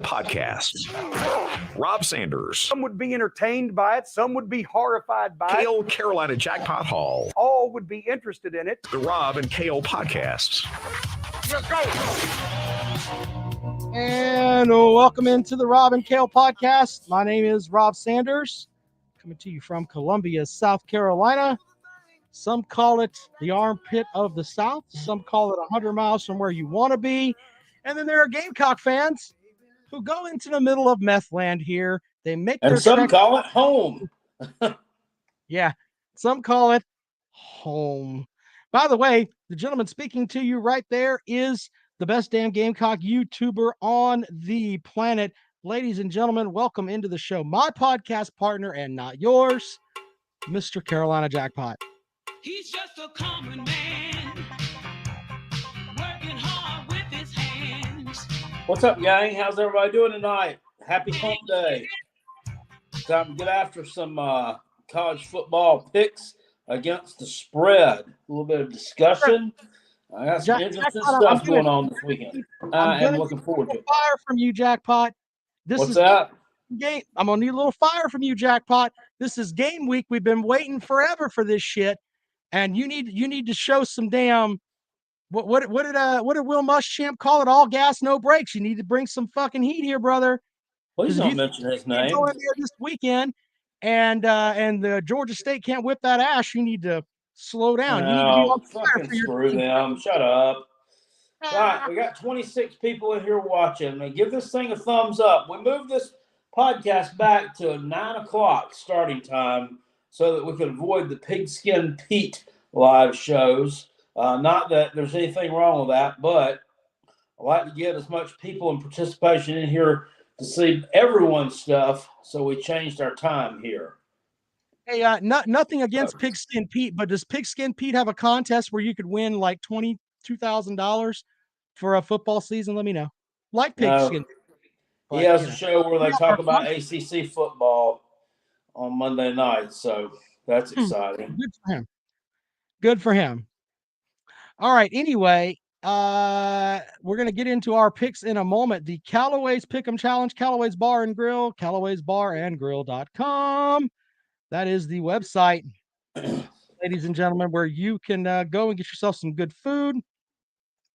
Podcasts. Rob Sanders. Some would be entertained by it. Some would be horrified by KO Carolina Jackpot Hall. All would be interested in it. The Rob and KO Podcasts. Let's go. And welcome into the Rob and KO Podcast. My name is Rob Sanders, coming to you from Columbia, South Carolina. Some call it the armpit of the South. Some call it 100 miles from where you want to be. And then there are Gamecock fans who go into the middle of meth land here. They make and their some call it home. Yeah, some call it home. By the way, the gentleman speaking to you right there is the best damn Gamecock YouTuber on the planet. Ladies and gentlemen, welcome into the show. My podcast partner and not yours, Mr. Carolina Jackpot. He's just a common man, working hard with his hands. What's up, gang? How's everybody doing tonight? Happy Hump Day. Time to get after some college football picks against the spread. A little bit of discussion. I got some interesting stuff going on this weekend. I am looking forward to it. Fire from you, Jackpot. What's that? Game. I'm gonna need a little fire from you, Jackpot. This is game week. We've been waiting forever for this shit, and you need to show some damn. What did Will Muschamp call it? All gas, no brakes. You need to bring some fucking heat here, brother. Please don't mention his name. Go in there this weekend, and the Georgia State can't whip that ass. You need to slow down. You need to be on fire fucking screw them. Shut up. All right, we got 26 people in here watching. Now, give this thing a thumbs up. We moved this podcast back to 9 o'clock starting time so that we could avoid the Pigskin Pete live shows. Not that there's anything wrong with that, but I like to get as much people and participation in here to see everyone's stuff, so we changed our time here. Hey, nothing against Pigskin Pete, but does Pigskin Pete have a contest where you could win like $22,000 for a football season? Let me know. Like Pigskin. He has a show where they talk about ACC football on Monday night, so that's exciting. Good for him. Good for him. All right. Anyway, we're going to get into our picks in a moment. The Callaway's Pick'em Challenge, Callaway's Bar and Grill, Callaway'sBarandGrill.com. That is the website, ladies and gentlemen, where you can go and get yourself some good food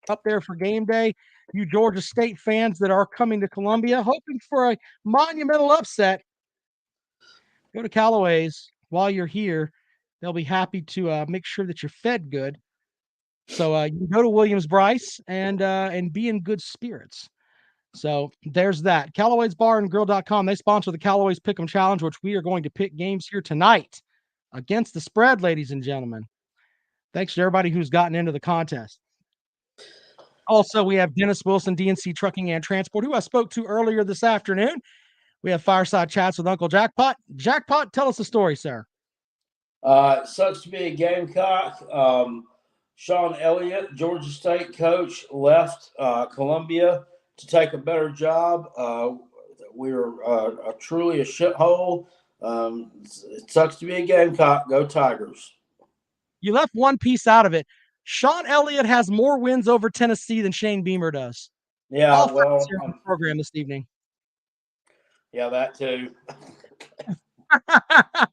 up there for game day. You Georgia State fans that are coming to Columbia, hoping for a monumental upset, go to Callaway's while you're here. They'll be happy to make sure that you're fed good. So you can go to Williams-Brice and be in good spirits. So there's that. Callaway'sBarandGrill.com. They sponsor the Callaway's Pick'em Challenge, which we are going to pick games here tonight against the spread, ladies and gentlemen. Thanks to everybody who's gotten into the contest. Also, we have Dennis Wilson, DNC Trucking and Transport, who I spoke to earlier this afternoon. We have Fireside Chats with Uncle Jackpot. Jackpot, tell us a story, sir. Sucks to be a Gamecock. Sean Elliott, Georgia State coach, left Columbia to take a better job. We're truly a shithole. It sucks to be a Gamecock. Go Tigers. You left one piece out of it. Sean Elliott has more wins over Tennessee than Shane Beamer does. Yeah, well, program this evening. Yeah, that too. I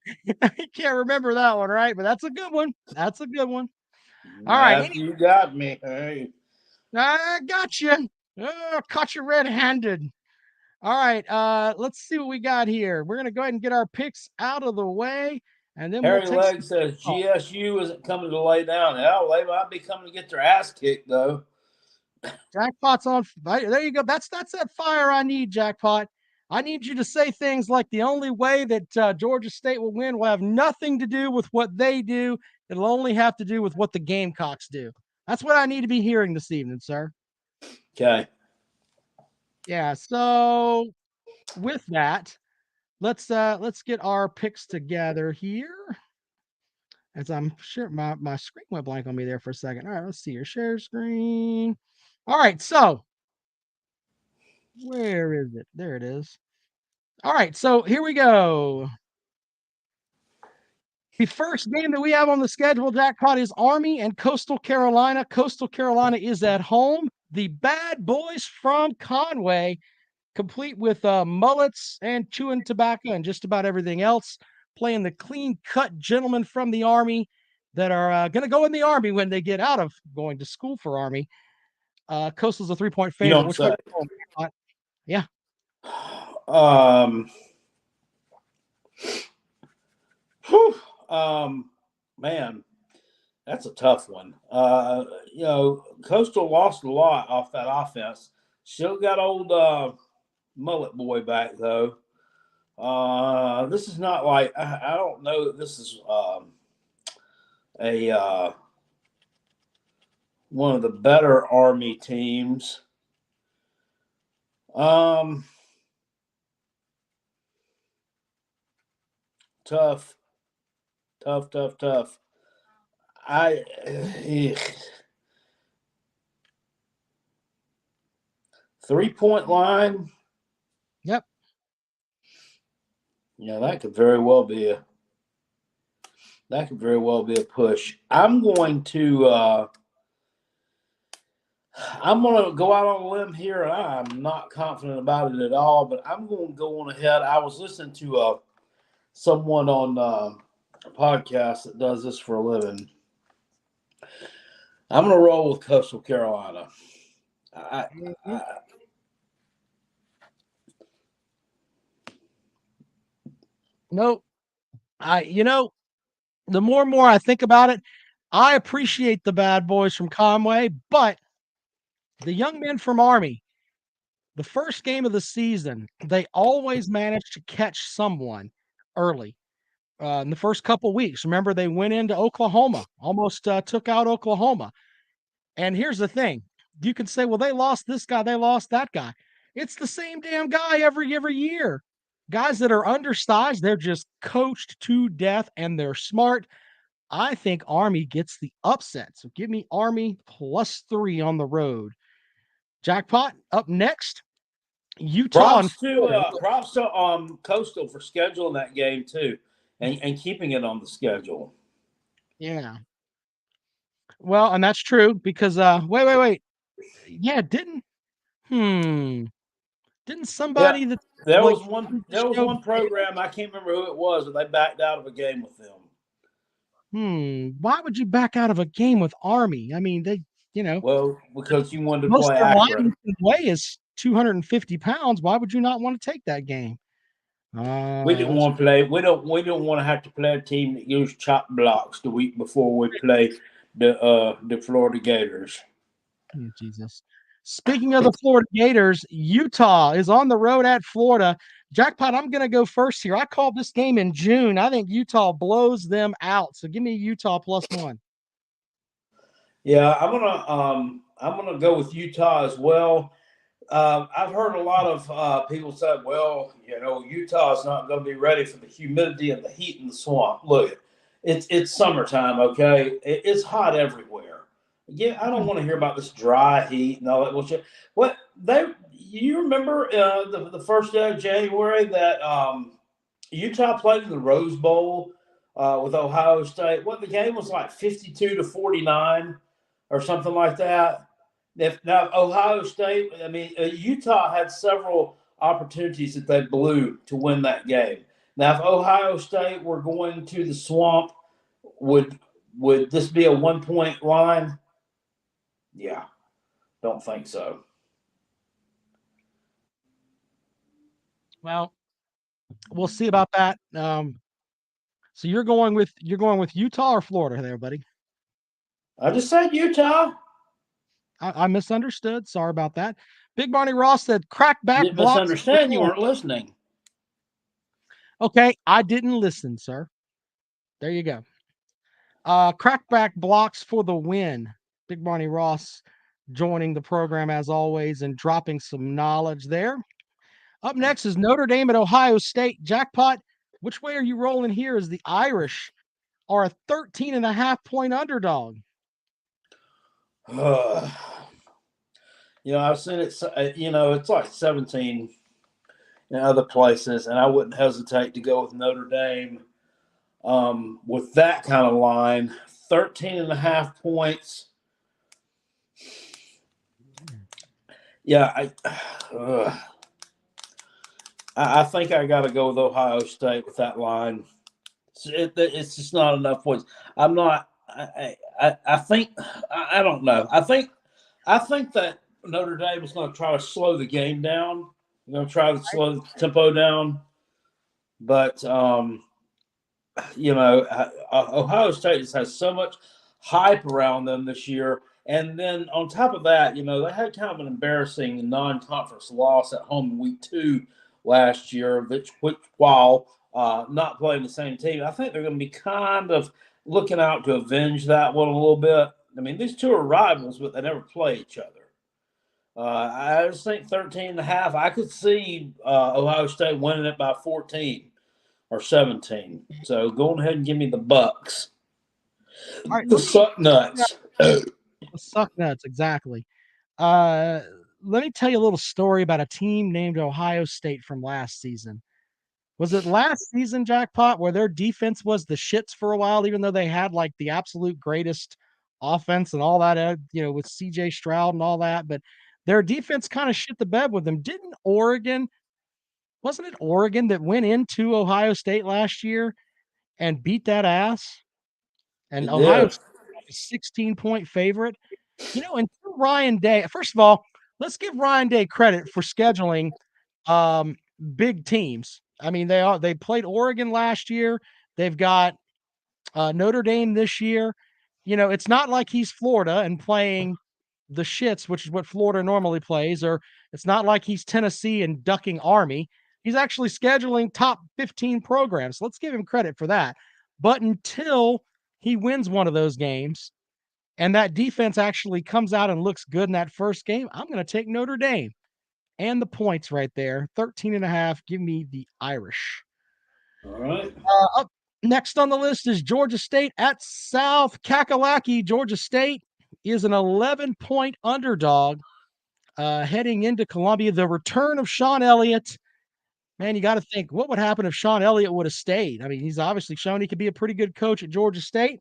can't remember that one, right? But that's a good one. That's a good one. All right. You got me. Hey. I got you. Oh, caught you red-handed. All right. Let's see what we got here. We're going to go ahead and get our picks out of the way. And then Harry Legg says GSU isn't coming to lay down. Hell, they might be coming to get their ass kicked, though. Jackpot's on. There you go. That's that fire I need, Jackpot. I need you to say things like the only way that Georgia State will win will have nothing to do with what they do. It'll only have to do with what the Gamecocks do. That's what I need to be hearing this evening, sir. Okay. Yeah. So with that, let's get our picks together here. As I'm sure my screen went blank on me there for a second. All right, let's see your share screen. All right, so where is it? There it is. All right, so here we go. The first game that we have on the schedule, Jackpot, is Army and Coastal Carolina. Coastal Carolina is at home. The bad boys from Conway complete with mullets and chewing tobacco and just about everything else, playing the clean-cut gentlemen from the Army that are going to go in the Army when they get out of going to school for Army. Coastal's a 3-point You favorite. don't Which way? say. Yeah. Whew, man, that's a tough one. Coastal lost a lot off that offense. Still got old mullet boy back though. This is not like I don't know that this is a one of the better Army teams. Tough. 3-point line. Yep. Yeah, that could very well be a push. I'm going to go out on a limb here. I'm not confident about it at all, but I'm going to go on ahead. I was listening to someone on a podcast that does this for a living. I'm going to roll with Coastal Carolina. Nope. The more and more I think about it, I appreciate the bad boys from Conway, but the young men from Army, the first game of the season, they always managed to catch someone early. In the first couple weeks, remember they went into Oklahoma, almost took out Oklahoma. And here's the thing: you can say, "Well, they lost this guy, they lost that guy." It's the same damn guy every year. Guys that are undersized, they're just coached to death, and they're smart. I think Army gets the upset. So give me Army +3 on the road. Jackpot up next. Utah and Florida. Props to Coastal for scheduling that game too, and keeping it on the schedule. Yeah. Well, and that's true because wait. Yeah, didn't somebody Yeah, that there like was one program, I can't remember who it was, but they backed out of a game with them. Why would you back out of a game with Army? I mean, Well, because you wanted to most play of their Akron. line weigh is 250 pounds. Why would you not want to take that game? We didn't want to play. We don't want to have to play a team that used chop blocks the week before we play the Florida Gators. Oh, Jesus. Speaking of the Florida Gators, Utah is on the road at Florida. Jackpot, I'm going to go first here. I called this game in June. I think Utah blows them out. So give me Utah +1. Yeah, I'm gonna go with Utah as well. I've heard a lot of people say, well, Utah is not going to be ready for the humidity and the heat in the swamp. Look, it's summertime, okay? It's hot everywhere. Yeah, I don't want to hear about this dry heat and all that bullshit. You remember the first day of January that Utah played in the Rose Bowl with Ohio State? The game was like 52-49 or something like that. Now Ohio State, Utah had several opportunities that they blew to win that game. Now, if Ohio State were going to the swamp, would this be a 1-point line? Yeah, don't think so. Well, we'll see about that. So you're going with Utah or Florida there, buddy? I just said Utah. I misunderstood. Sorry about that. Big Barney Ross said crackback You didn't blocks. misunderstand. You weren't listening. Okay, I didn't listen, sir. There you go. Crackback blocks for the win. Big Barney Ross joining the program as always and dropping some knowledge there. Up next is Notre Dame at Ohio State. Jackpot, which way are you rolling here as the Irish are a 13.5-point underdog? I've seen it, it's like 17 in other places, and I wouldn't hesitate to go with Notre Dame with that kind of line. 13.5 points. Yeah, I think I got to go with Ohio State with that line. It's just not enough points. I'm not. I think. I don't know. I think that Notre Dame is going to try to slow the game down. They're going to try to slow the tempo down. But Ohio State just has so much hype around them this year. And then on top of that, they had kind of an embarrassing non-conference loss at home in week 2 last year, which while not playing the same team, I think they're going to be kind of looking out to avenge that one a little bit. I mean, these two are rivals, but they never play each other. I just think 13.5. I could see Ohio State winning it by 14 or 17. So go ahead and give me the Bucks. All right, The suck nuts. the suck nuts, exactly. Let me tell you a little story about a team named Ohio State from last season. Was it last season, Jackpot, where their defense was the shits for a while, even though they had like the absolute greatest offense and all that, with CJ Stroud and all that, but their defense kind of shit the bed with them. Wasn't it Oregon that went into Ohio State last year and beat that ass? And It Ohio did. State was a 16-point favorite. Until Ryan Day, first of all, let's give Ryan Day credit for scheduling big teams. I mean, they played Oregon last year. They've got Notre Dame this year. It's not like he's Florida and playing the shits, which is what Florida normally plays, or it's not like he's Tennessee and ducking Army. He's actually scheduling top 15 programs. Let's give him credit for that. But until he wins one of those games and that defense actually comes out and looks good in that first game, I'm going to take Notre Dame and the points right there. 13.5. Give me the Irish. All right. Up next on the list is Georgia State at South Kakalaki. Georgia State is an 11-point underdog heading into Columbia. The return of Sean Elliott. Man, you got to think, what would happen if Sean Elliott would have stayed? I mean, he's obviously shown he could be a pretty good coach at Georgia State.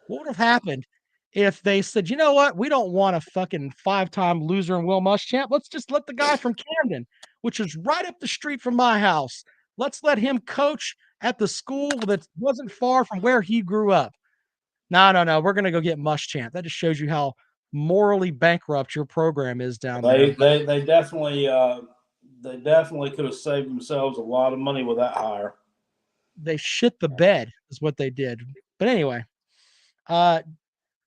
What would have happened if they said, you know what? We don't want a fucking 5-time loser and Will Muschamp. Let's just let the guy from Camden, which is right up the street from my house, let's let him coach at the school that wasn't far from where he grew up. No. We're going to go get Muschamp. That just shows you how morally bankrupt your program is down there. They definitely could have saved themselves a lot of money with that hire. They shit the bed is what they did. But anyway,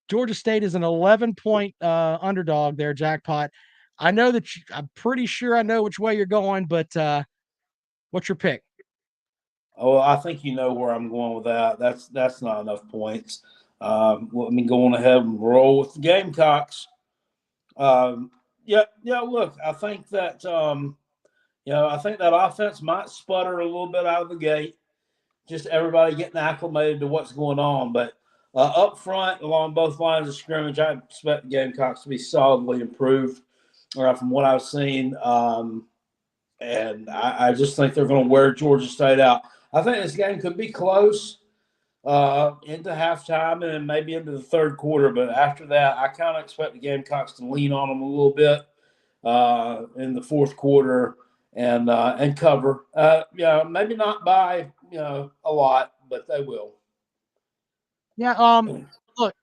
Georgia State is an 11-point underdog there, Jackpot. I know that I'm pretty sure I know which way you're going, but what's your pick? Oh, I think you know where I'm going with that. That's not enough points. Let me go on ahead and roll with the Gamecocks. Look, I think that I think that offense might sputter a little bit out of the gate. Just everybody getting acclimated to what's going on, but up front, along both lines of scrimmage, I expect the Gamecocks to be solidly improved from what I've seen. And I just think they're going to wear Georgia State out. I think this game could be close into halftime and maybe into the third quarter. But after that, I kind of expect the Gamecocks to lean on them a little bit in the fourth quarter and cover. Maybe not by a lot, but they will. Yeah. Look.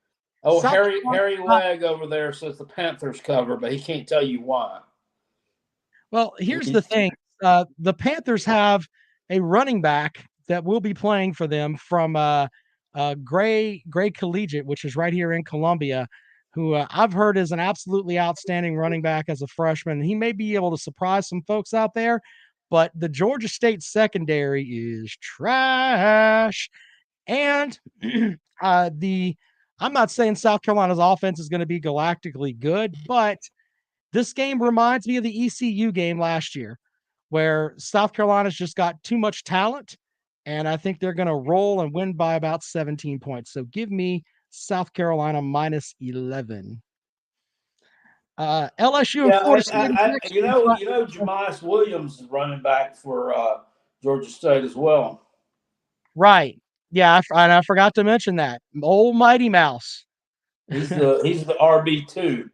Oh, Harry Legg over there says the Panthers cover, but he can't tell you why. Well, here's the thing. The Panthers have a running back that will be playing for them from Gray Collegiate, which is right here in Columbia, who I've heard is an absolutely outstanding running back as a freshman. He may be able to surprise some folks out there, but the Georgia State secondary is trash. And I'm not saying South Carolina's offense is going to be galactically good, but this game reminds me of the ECU game last year, where South Carolina's just got too much talent, and I think they're going to roll and win by about 17 points. So give me South Carolina minus 11. LSU and Florida State. Jamias Williams is running back for Georgia State as well. Right. Yeah, I forgot to mention that. Old Mighty Mouse. He's the RB2.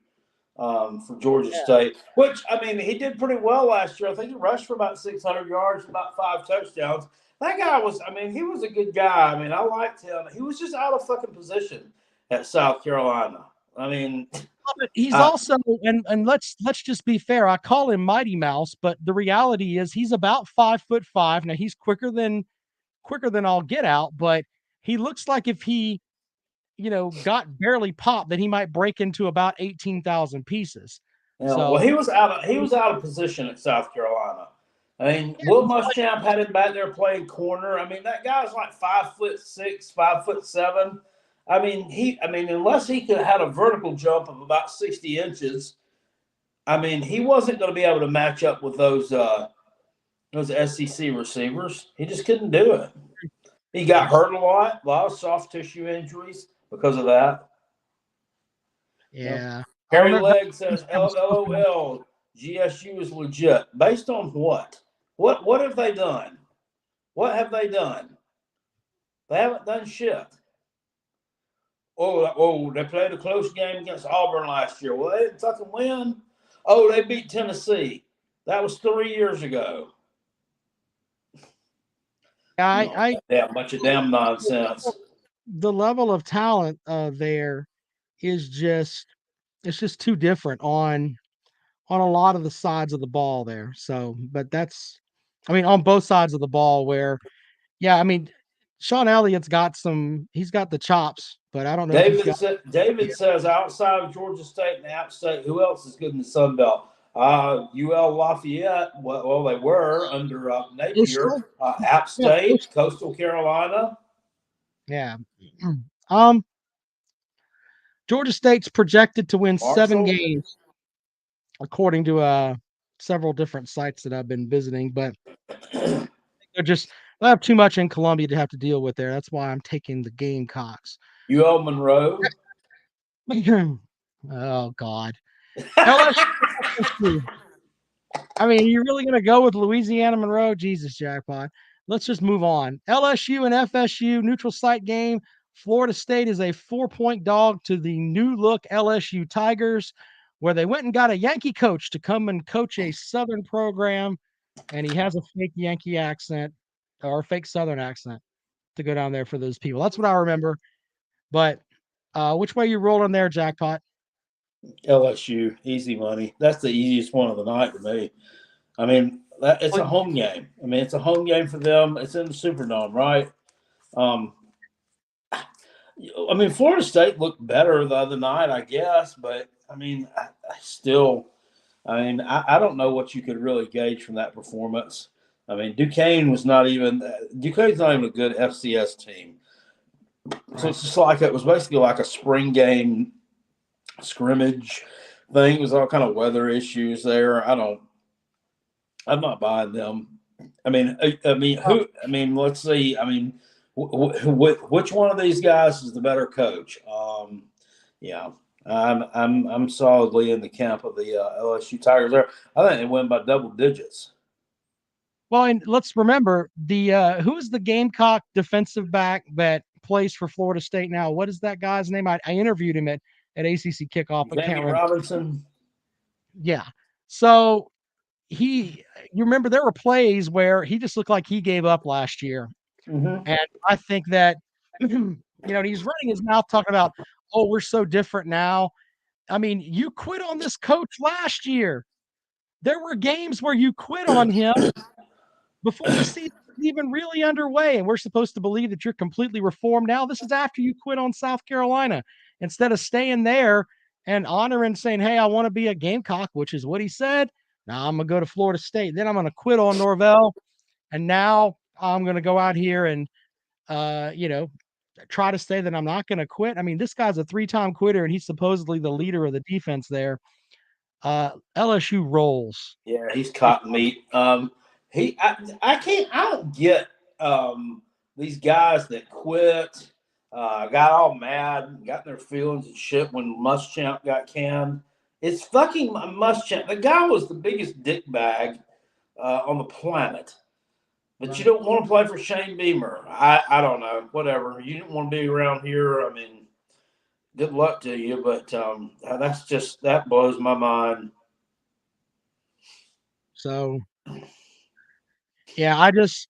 for Georgia State, which, I mean, he did pretty well last year. I think he rushed for about 600 yards, about 5 touchdowns. That guy was, I mean, he was a good guy. I mean, I liked him. He was just out of fucking position at South Carolina. I mean, But he's also, and let's just be fair. I call him Mighty Mouse, but the reality is he's about 5'5". Now he's quicker than I'll get out, but he looks like if he, got barely popped, that he might break into about 18,000 pieces. well, he was out of position at South Carolina. I mean, Will Muschamp had him back there playing corner. I mean, that guy's like 5'6", 5'7". I mean, unless he could have had a vertical jump of about 60 inches, I mean, he wasn't going to be able to match up with those SEC receivers. He just couldn't do it. He got hurt a lot of soft tissue injuries because of that. Yeah. Harry Legg says, LOL, GSU is legit. Based on what? What have they done? What have they done? They haven't done shit. Oh, they played a close game against Auburn last year. Well, they didn't fucking win. Oh, they beat Tennessee. That was 3 years ago. I bunch of damn nonsense. The level of talent there is just too different on a lot of the sides of the ball there. So, but that's, I mean, on both sides of the ball where, yeah, I mean, Sean Elliott's he's got the chops, but I don't know. David says outside of Georgia State and App State, who else is good in the Sun Belt? UL Lafayette. Well, they were under Napier. App State, Coastal Carolina. Yeah. Georgia State's projected to win 7 games, according to several different sites that I've been visiting, but I have too much in Columbia to have to deal with there. That's why I'm taking the Gamecocks. UL Monroe. Oh God. LSU. I mean, you're really going to go with Louisiana Monroe? Jesus, jackpot. Let's just move on. LSU and FSU neutral site game. Florida State is a 4-point dog to the new look LSU Tigers, where they went and got a Yankee coach to come and coach a Southern program, and he has a fake Yankee accent or a fake Southern accent to go down there for those people. That's what I remember. But which way you rolling there, jackpot? LSU, easy money. That's the easiest one of the night for me. I mean, it's a home game. I mean, it's a home game for them. It's in the Superdome, right? I mean, Florida State looked better the other night, I guess, but I mean, I don't know what you could really gauge from that performance. I mean, Duquesne's not even a good FCS team. So it's just like it was basically like a spring game scrimmage thing. It was all kind of weather issues there. I'm not buying them. Let's see. I mean, which one of these guys is the better coach? I'm solidly in the camp of the LSU Tigers there. I think they win by double digits. Well, and let's remember who's the Gamecock defensive back that plays for Florida State now? What is that guy's name? I interviewed him at ACC kickoff. Jamie Robinson. Yeah. So you remember there were plays where he just looked like he gave up last year. Mm-hmm. And I think that, he's running his mouth talking about, oh, we're so different now. I mean, you quit on this coach last year. There were games where you quit on him before the season was even really underway, and we're supposed to believe that you're completely reformed now. This is after you quit on South Carolina. Instead of staying there and honoring, saying, hey, I want to be a Gamecock, which is what he said. Now I'm going to go to Florida State. Then I'm going to quit on Norvell. And now I'm going to go out here and, try to say that I'm not going to quit. I mean, this guy's a 3-time quitter, and he's supposedly the leader of the defense there. LSU rolls. Yeah, he's cotton meat. I don't get these guys that quit, got all mad, got their feelings and shit when Muschamp got canned. It's fucking Muschamp. The guy was the biggest dickbag on the planet. But you don't want to play for Shane Beamer. I don't know. Whatever. You didn't want to be around here. I mean, good luck to you. But that blows my mind. So, yeah, I just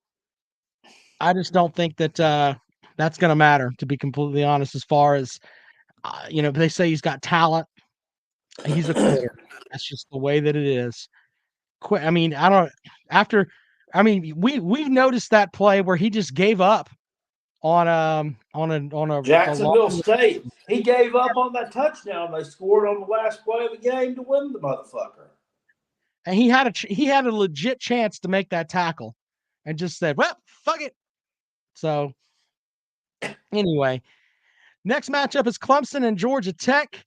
don't think that that's going to matter, to be completely honest. As far as they say he's got talent. He's a quitter. That's just the way that it is. I mean, I don't. After, I mean, we've noticed that play where he just gave up on a Jacksonville long, State, he gave up on that touchdown they scored on the last play of the game to win the motherfucker. and he had a legit chance to make that tackle, and just said, "Well, fuck it." So anyway, next matchup is Clemson and Georgia Tech.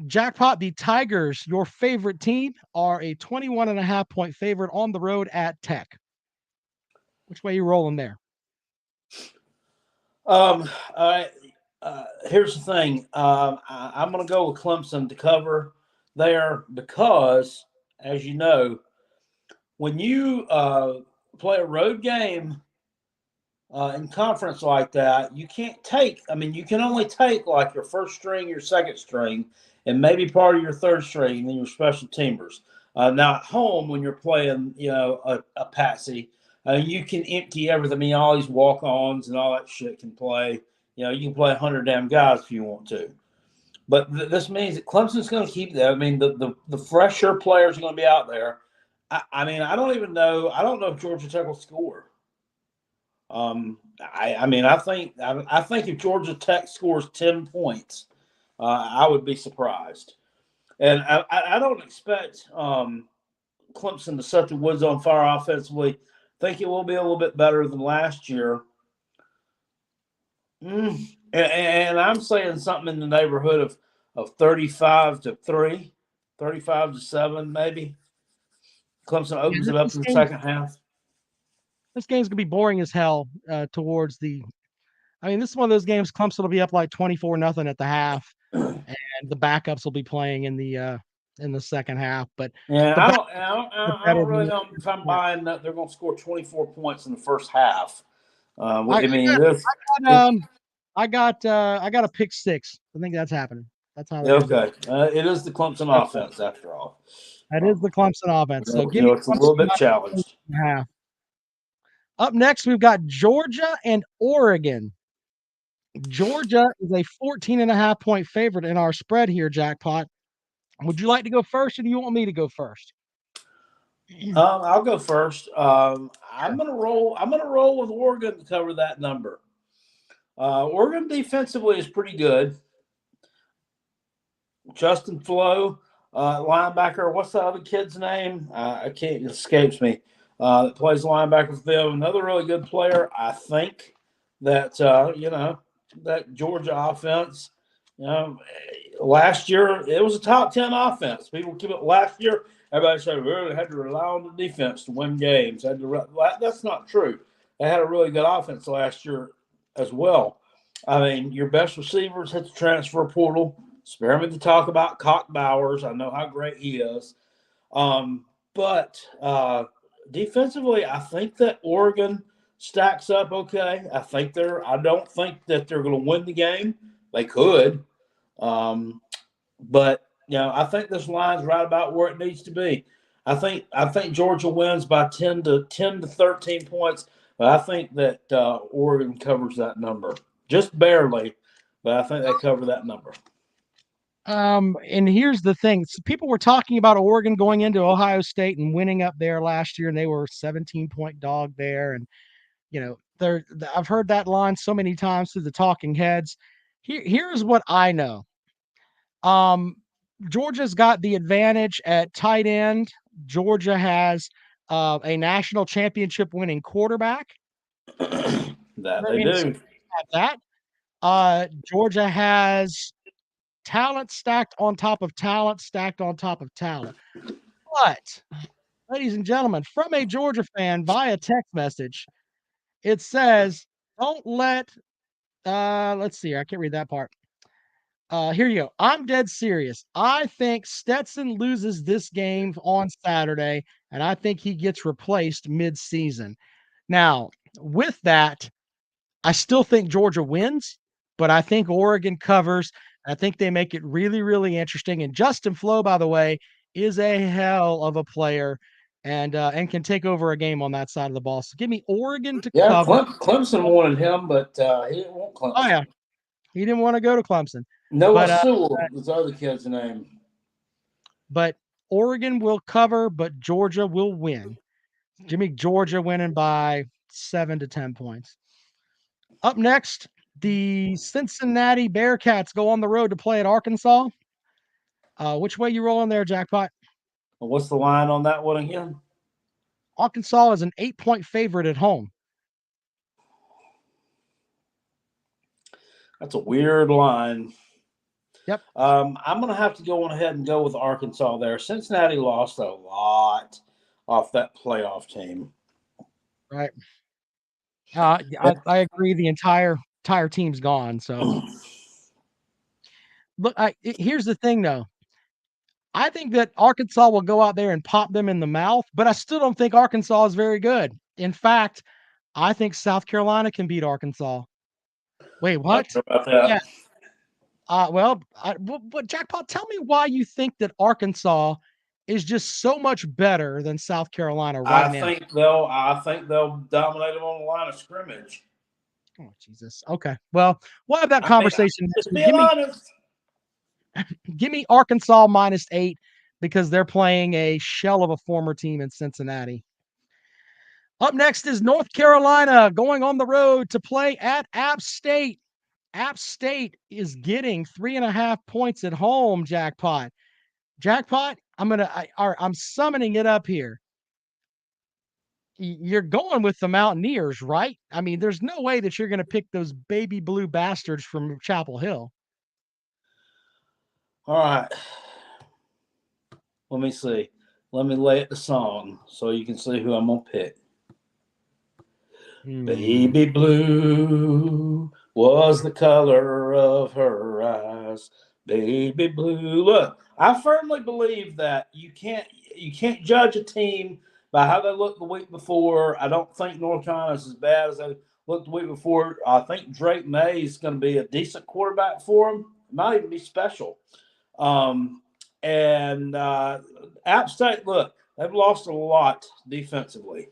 Jackpot, the Tigers, your favorite team, are a 21.5-point favorite on the road at Tech. Which way you rolling there? Here's the thing. I'm going to go with Clemson to cover there because, as you know, when you play a road game in conference like that, you can't take. I mean, you can only take like your first string, your second string, and maybe part of your third string, and then your special teamers. Now at home, when you're playing, a patsy, you can empty everything. I mean, all these walk-ons and all that shit can play. You can play 100 damn guys if you want to. But this means that Clemson's going to keep that. I mean, the fresher players are going to be out there. I mean, I don't even know. I don't know if Georgia Tech will score. I mean, I think if Georgia Tech scores 10 points, I would be surprised. And I don't expect Clemson to set the woods on fire offensively. I think it will be a little bit better than last year. And I'm saying something in the neighborhood of 35-3, 35-7, maybe. Clemson opens it up in the second half. This game's gonna be boring as hell. Towards the, I mean, this is one of those games. Clemson will be up like 24-0 at the half, and the backups will be playing in the second half. But yeah, the I don't really know if I'm buying that they're going to score 24 points in the first half. I got a pick six. I think that's happening. That's how. Okay. It is the Clemson offense after all. That is the Clemson offense. So give me it's a little bit challenged. half. Up next, we've got Georgia and Oregon. Georgia is a 14.5-point favorite in our spread here, Jackpot. Would you like to go first, or do you want me to go first? I'll go first. I'm gonna roll. I'm gonna roll with Oregon to cover that number. Oregon defensively is pretty good. Justin Flo, linebacker. What's the other kid's name? I can't. It escapes me. That plays linebacker for them. Another really good player. I think that that Georgia offense. Last year it was a top 10 offense. People keep it. Last year, everybody said we really had to rely on the defense to win games. That's not true. They had a really good offense last year as well. I mean, your best receivers hit the transfer portal. Spare me to talk about Cock Bowers. I know how great he is. But defensively, I think that Oregon stacks up okay. I don't think that they're going to win the game. They could. But I think this line's right about where it needs to be. I think Georgia wins by 10 to 13 points, but I think that Oregon covers that number. Just barely, but I think they cover that number. And here's the thing. So people were talking about Oregon going into Ohio State and winning up there last year, and they were 17-point dog there. And, I've heard that line so many times through the talking heads. Here's what I know. Georgia's got the advantage at tight end. Georgia has a national championship winning quarterback. That they do. Georgia has talent stacked on top of talent, stacked on top of talent. But, ladies and gentlemen, from a Georgia fan via text message, it says, don't let, let's see, I can't read that part. Here you go. I'm dead serious. I think Stetson loses this game on Saturday, and I think he gets replaced mid-season. Now, with that, I still think Georgia wins, but I think Oregon covers. I think they make it really, really interesting. And Justin Flo, by the way, is a hell of a player and can take over a game on that side of the ball. So give me Oregon to Yeah, cover. Clemson wanted him, but he didn't want Clemson. Oh, yeah. He didn't want to go to Clemson. Noah But, Sewell is the other kid's name. But Oregon will cover, but Georgia will win. Give me Georgia winning by 7 to 10 points. Up next, the Cincinnati Bearcats go on the road to play at Arkansas. Which way you rolling there, Jackpot? Well, what's the line on that one again? Arkansas is an 8-point favorite at home. That's a weird line. Yep. I'm going to have to go on ahead and go with Arkansas there. Cincinnati lost a lot off that playoff team. Right. I agree. The entire team's gone. So, look, here's the thing, though. I think that Arkansas will go out there and pop them in the mouth, but I still don't think Arkansas is very good. In fact, I think South Carolina can beat Arkansas. Wait, what? Not sure about that. Yeah. But Jackpot, tell me why you think that Arkansas is just so much better than South Carolina right now. I think they'll dominate them on the line of scrimmage. Oh, Jesus. Okay. Well, we'll have that conversation. Just being honest. Give me Arkansas -8 because they're playing a shell of a former team in Cincinnati. Up next is North Carolina going on the road to play at App State. App State is getting 3.5 points at home, Jackpot. Jackpot, I'm summoning it up here. You're going with the Mountaineers, right? I mean, there's no way that you're going to pick those baby blue bastards from Chapel Hill. All right. Let me see. Let me lay it the song so you can see who I'm going to pick. Baby blue was the color of her eyes. Baby blue. Look, I firmly believe that you can't judge a team by how they looked the week before. I don't think North Carolina is as bad as they looked the week before. I think Drake May is going to be a decent quarterback for him. Might even be special. App State, look, they've lost a lot defensively.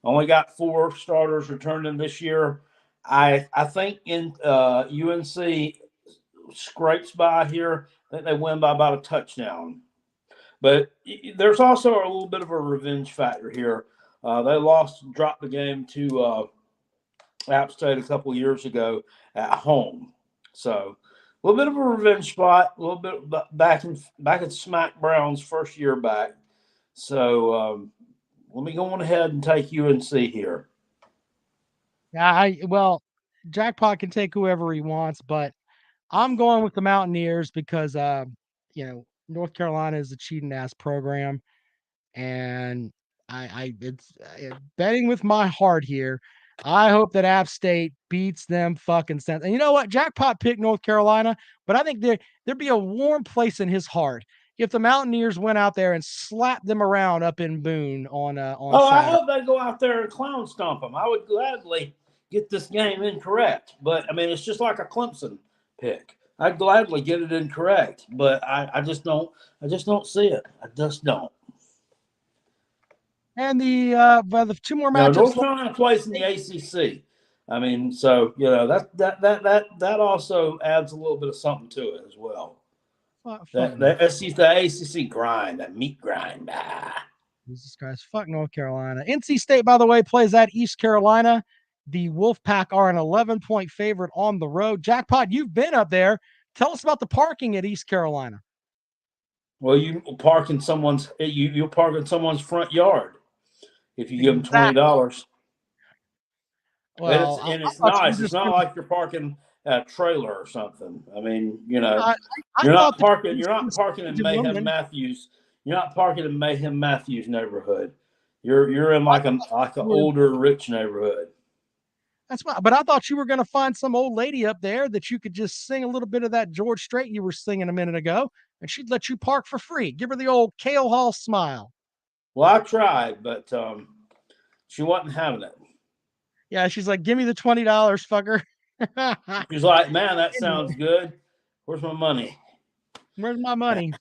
Only got 4 starters returning this year. I think in UNC scrapes by here. I think they win by about a touchdown. But there's also a little bit of a revenge factor here. They dropped the game to App State a couple of years ago at home. So a little bit of a revenge spot, a little bit back in Smack Brown's first year back. So let me go on ahead and take UNC here. Yeah, Jackpot can take whoever he wants, but I'm going with the Mountaineers because North Carolina is a cheating ass program, and it's betting with my heart here. I hope that App State beats them fucking sense. And you know what? Jackpot picked North Carolina, but I think there'd be a warm place in his heart if the Mountaineers went out there and slapped them around up in Boone on Saturday. I hope they go out there and clown stomp them. I would gladly get this game incorrect, but I mean it's just like a Clemson pick. I'd gladly get it incorrect, but I just don't see it. I just don't. And the 2 more matchups. North Carolina plays in the ACC. I mean, so that also adds a little bit of something to it as well. That's the ACC grind, that meat grind. Jesus Christ, fuck North Carolina. NC State, by the way, plays at East Carolina. The Wolfpack are an 11-point favorite on the road. Jackpot, you've been up there. Tell us about the parking at East Carolina. Well, you park in someone's front yard if you give them $20. Well, it's nice. It's not like you're parking a trailer or something. I mean, you're not parking in Mayhem Matthews. You're not parking in Mayhem Matthews neighborhood. You're in like an older rich neighborhood. That's why. But I thought you were going to find some old lady up there that you could just sing a little bit of that George Strait you were singing a minute ago, and she'd let you park for free. Give her the old Kale Hall smile. Well, I tried, but she wasn't having it. Yeah, she's like, "Give me the $20, fucker." She's like, "Man, that sounds good. Where's my money? Where's my money?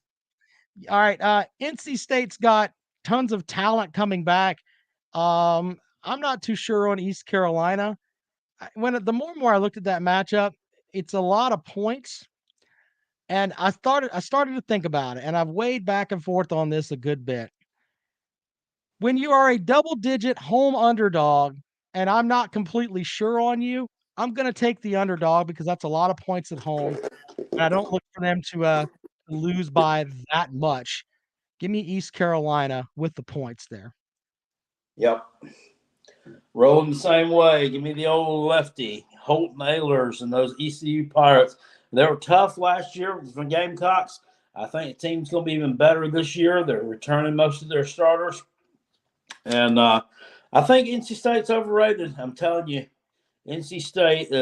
All right. NC State's got tons of talent coming back. I'm not too sure on East Carolina. The more and more I looked at that matchup, it's a lot of points. And I started to think about it, and I've weighed back and forth on this a good bit. When you are a double-digit home underdog, and I'm not completely sure on you, I'm gonna take the underdog because that's a lot of points at home, and I don't look for them to lose by that much. Give me East Carolina with the points there. Yep. Rolling the same way. Give me the old lefty, Holt Nailers and those ECU Pirates. They were tough last year with the Gamecocks. I think the team's going to be even better this year. They're returning most of their starters. And I think NC State's overrated. I'm telling you, NC State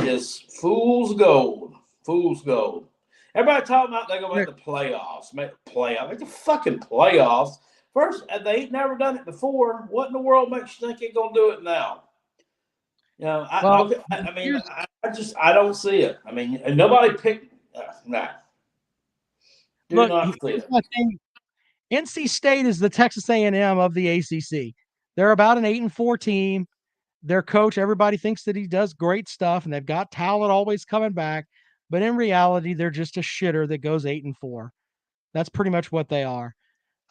is fool's gold. Fool's gold. Everybody talking about they're going to make the playoffs. Make the fucking playoffs. First, they ain't never done it before. What in the world makes you think they're going to do it now? You know, I don't see it. I mean, nobody picked. Nah. Look, Not see it. my thing. NC State is the Texas A&M of the ACC. They're about an 8-4 team. Their coach, everybody thinks that he does great stuff, and they've got talent always coming back. But in reality, they're just a shitter that goes 8-4. That's pretty much what they are.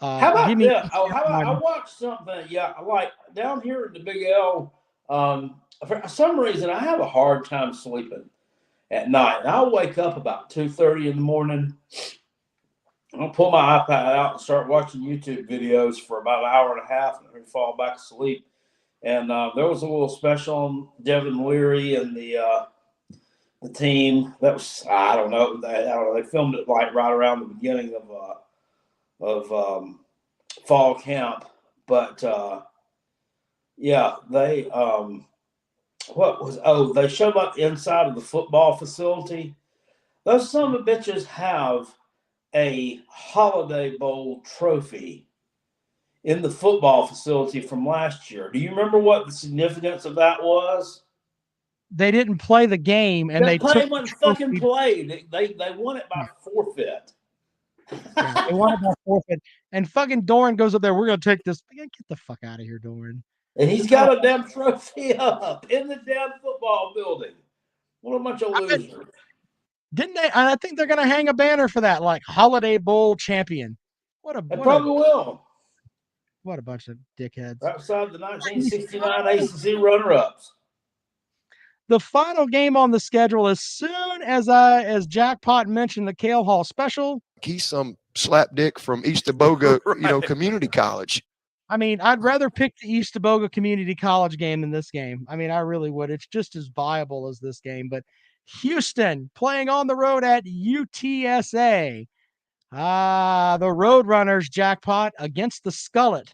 How about this? I watched something. Yeah, like down here in the Big L. For some reason, I have a hard time sleeping at night. And I'll wake up about 2:30 in the morning. I'll pull my iPad out and start watching YouTube videos for about an hour and a half, and then fall back asleep. And there was a little special on Devin Leary and the team. That was I don't know. They filmed it like right around the beginning of fall camp, but yeah, they they showed up inside of the football facility. Those son of a bitches have a Holiday Bowl trophy in the football facility from last year. Do you remember what the significance of that was? They didn't play the game, and they took the fucking played. They won it by forfeit. Yeah, they won it by forfeit. And fucking Doran goes up there. We're gonna take this. Get the fuck out of here, Doran. And he's got a damn trophy up in the damn football building. What a bunch of losers. Didn't they? And I think they're gonna hang a banner for that, like Holiday Bowl champion. They probably will. What a bunch of dickheads. Outside the 1969 ACC runner-ups. The final game on the schedule, as soon as Jackpot mentioned the Kale Hall special. He's some slapdick from East Teboga, right. Community college. I mean, I'd rather pick the East Teboga Community College game than this game. I mean, I really would. It's just as viable as this game. But Houston playing on the road at UTSA. The Roadrunners, Jackpot, against the Skullet.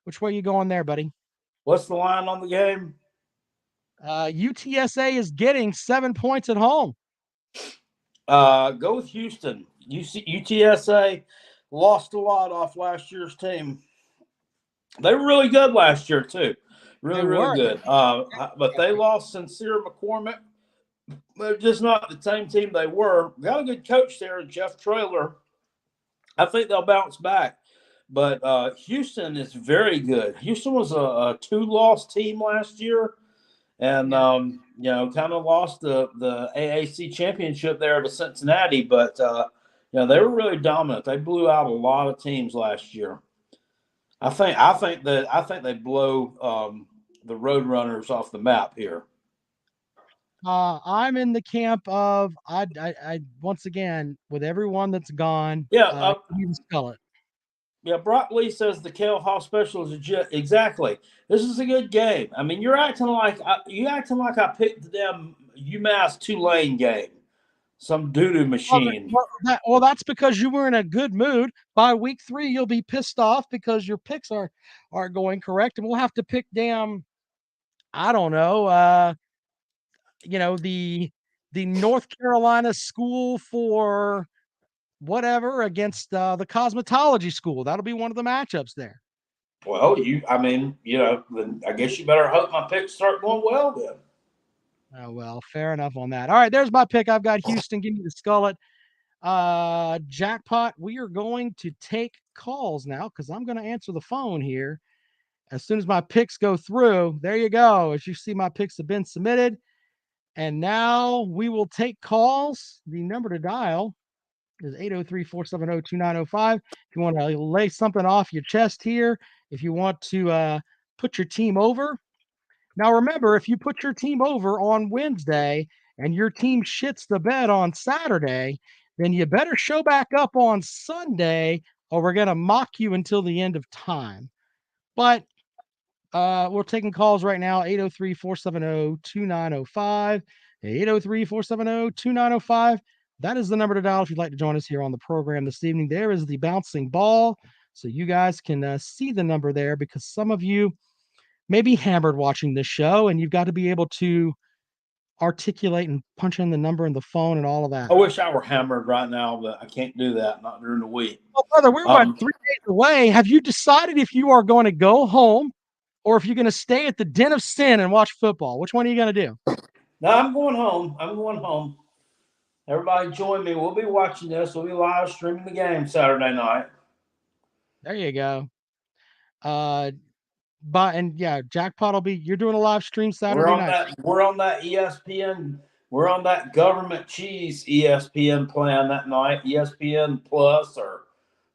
Which way are you going there, buddy? What's the line on the game? UTSA is getting 7 points at home. Go with Houston. UTSA lost a lot off last year's team. They were really good last year, too. Really good. But they lost Sincere McCormick. They're just not the same team they were. Got a good coach there, Jeff Traylor. I think they'll bounce back. But Houston is very good. Houston was a 2-loss team last year. And, kind of lost the AAC championship there to Cincinnati. But, they were really dominant. They blew out a lot of teams last year. I think they blow the Roadrunners off the map here. I'm in the camp of I once again with everyone that's gone. Yeah, Skullet. Yeah, Brock Lee says the Kale Hall special is legit. Exactly. This is a good game. I mean, you're acting like I picked the damn UMass Tulane game. Some doo-doo machine. Well, that's because you were in a good mood. By week 3, you'll be pissed off because your picks are going correct, and we'll have to pick damn, I don't know, the North Carolina school for whatever against the cosmetology school. That'll be one of the matchups there. Well, then I guess you better hope my picks start going well then. Oh, well, fair enough on that. All right, there's my pick. I've got Houston. Give me the Skullet. Jackpot, we are going to take calls now because I'm going to answer the phone here as soon as my picks go through. There you go. As you see, my picks have been submitted. And now we will take calls. The number to dial is 803-470-2905. If you want to lay something off your chest here, if you want to put your team over. Now, remember, if you put your team over on Wednesday and your team shits the bed on Saturday, then you better show back up on Sunday or we're going to mock you until the end of time. But we're taking calls right now, 803-470-2905, 803-470-2905. That is the number to dial if you'd like to join us here on the program this evening. There is the bouncing ball, so you guys can see the number there because some of you may be hammered watching this show, and you've got to be able to articulate and punch in the number in the phone and all of that. I wish I were hammered right now, but I can't do that. Not during the week. Well, brother, we're 3 days away. Have you decided if you are going to go home or if you're going to stay at the den of sin and watch football? Which one are you going to do? No, I'm going home. I'm going home. Everybody join me. We'll be watching this. We'll be live streaming the game Saturday night. There you go. But Jackpot will be. You're doing a live stream Saturday night. We're on that ESPN. We're on that government cheese ESPN plan that night. ESPN Plus or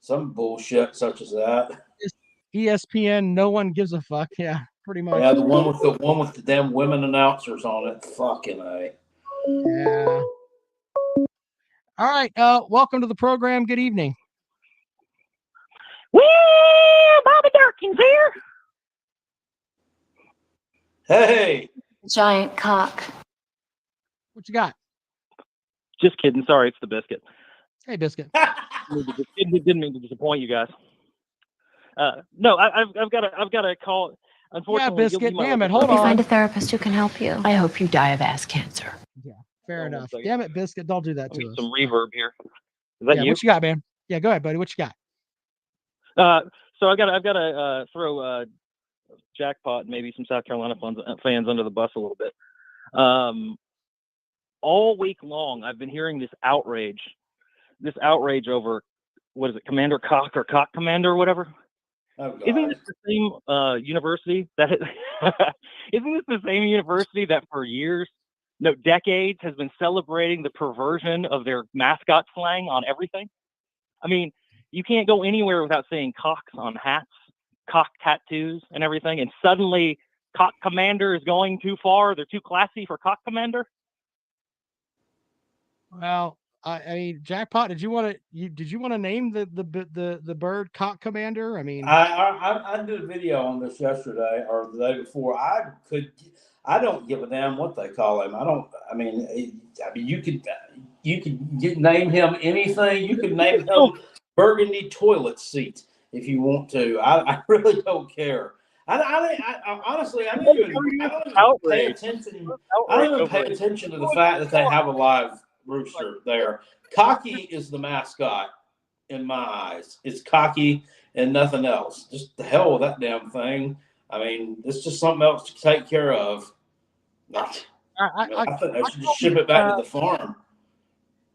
some bullshit such as that. ESPN. No one gives a fuck. Yeah, pretty much. Yeah, the one with the damn women announcers on it. Fucking A. Yeah. All right. Welcome to the program. Good evening. Well, Bobby Durkin's here. Hey. Giant cock. What you got? Just kidding. Sorry, it's the biscuit. Hey, biscuit. Didn't mean to disappoint you guys. No, I've got a call. Unfortunately, yeah, biscuit. Damn it. Hold on. Find a therapist who can help you. I hope you die of ass cancer. Yeah, fair enough. Damn it, biscuit. Don't do that to us. Some reverb here. Is that you? What you got, man? Yeah, go ahead, buddy. What you got? So I've got to throw Jackpot and maybe some South Carolina fans under the bus a little bit. All week long, I've been hearing this outrage over, what is it, Commander Cock or Cock Commander or whatever? Oh, isn't this the same university that for years, no, decades has been celebrating the perversion of their mascot slang on everything? I mean, you can't go anywhere without saying cocks on hats, cock tattoos and everything. And suddenly Cock Commander is going too far. They're too classy for Cock Commander. Well, I mean, Jackpot, did you want to name the bird Cock Commander? I mean, I did a video on this yesterday or the day before. I don't give a damn what they call him. I mean, you could name him anything. You could name him Burgundy Toilet Seat if you want to. I really don't care. I honestly, I don't even pay attention. I don't even pay attention to the fact that they have a live rooster there. Cocky is the mascot in my eyes. It's cocky and nothing else. Just the hell with that damn thing. I mean, it's just something else to take care of. I think I should just ship it back to the farm.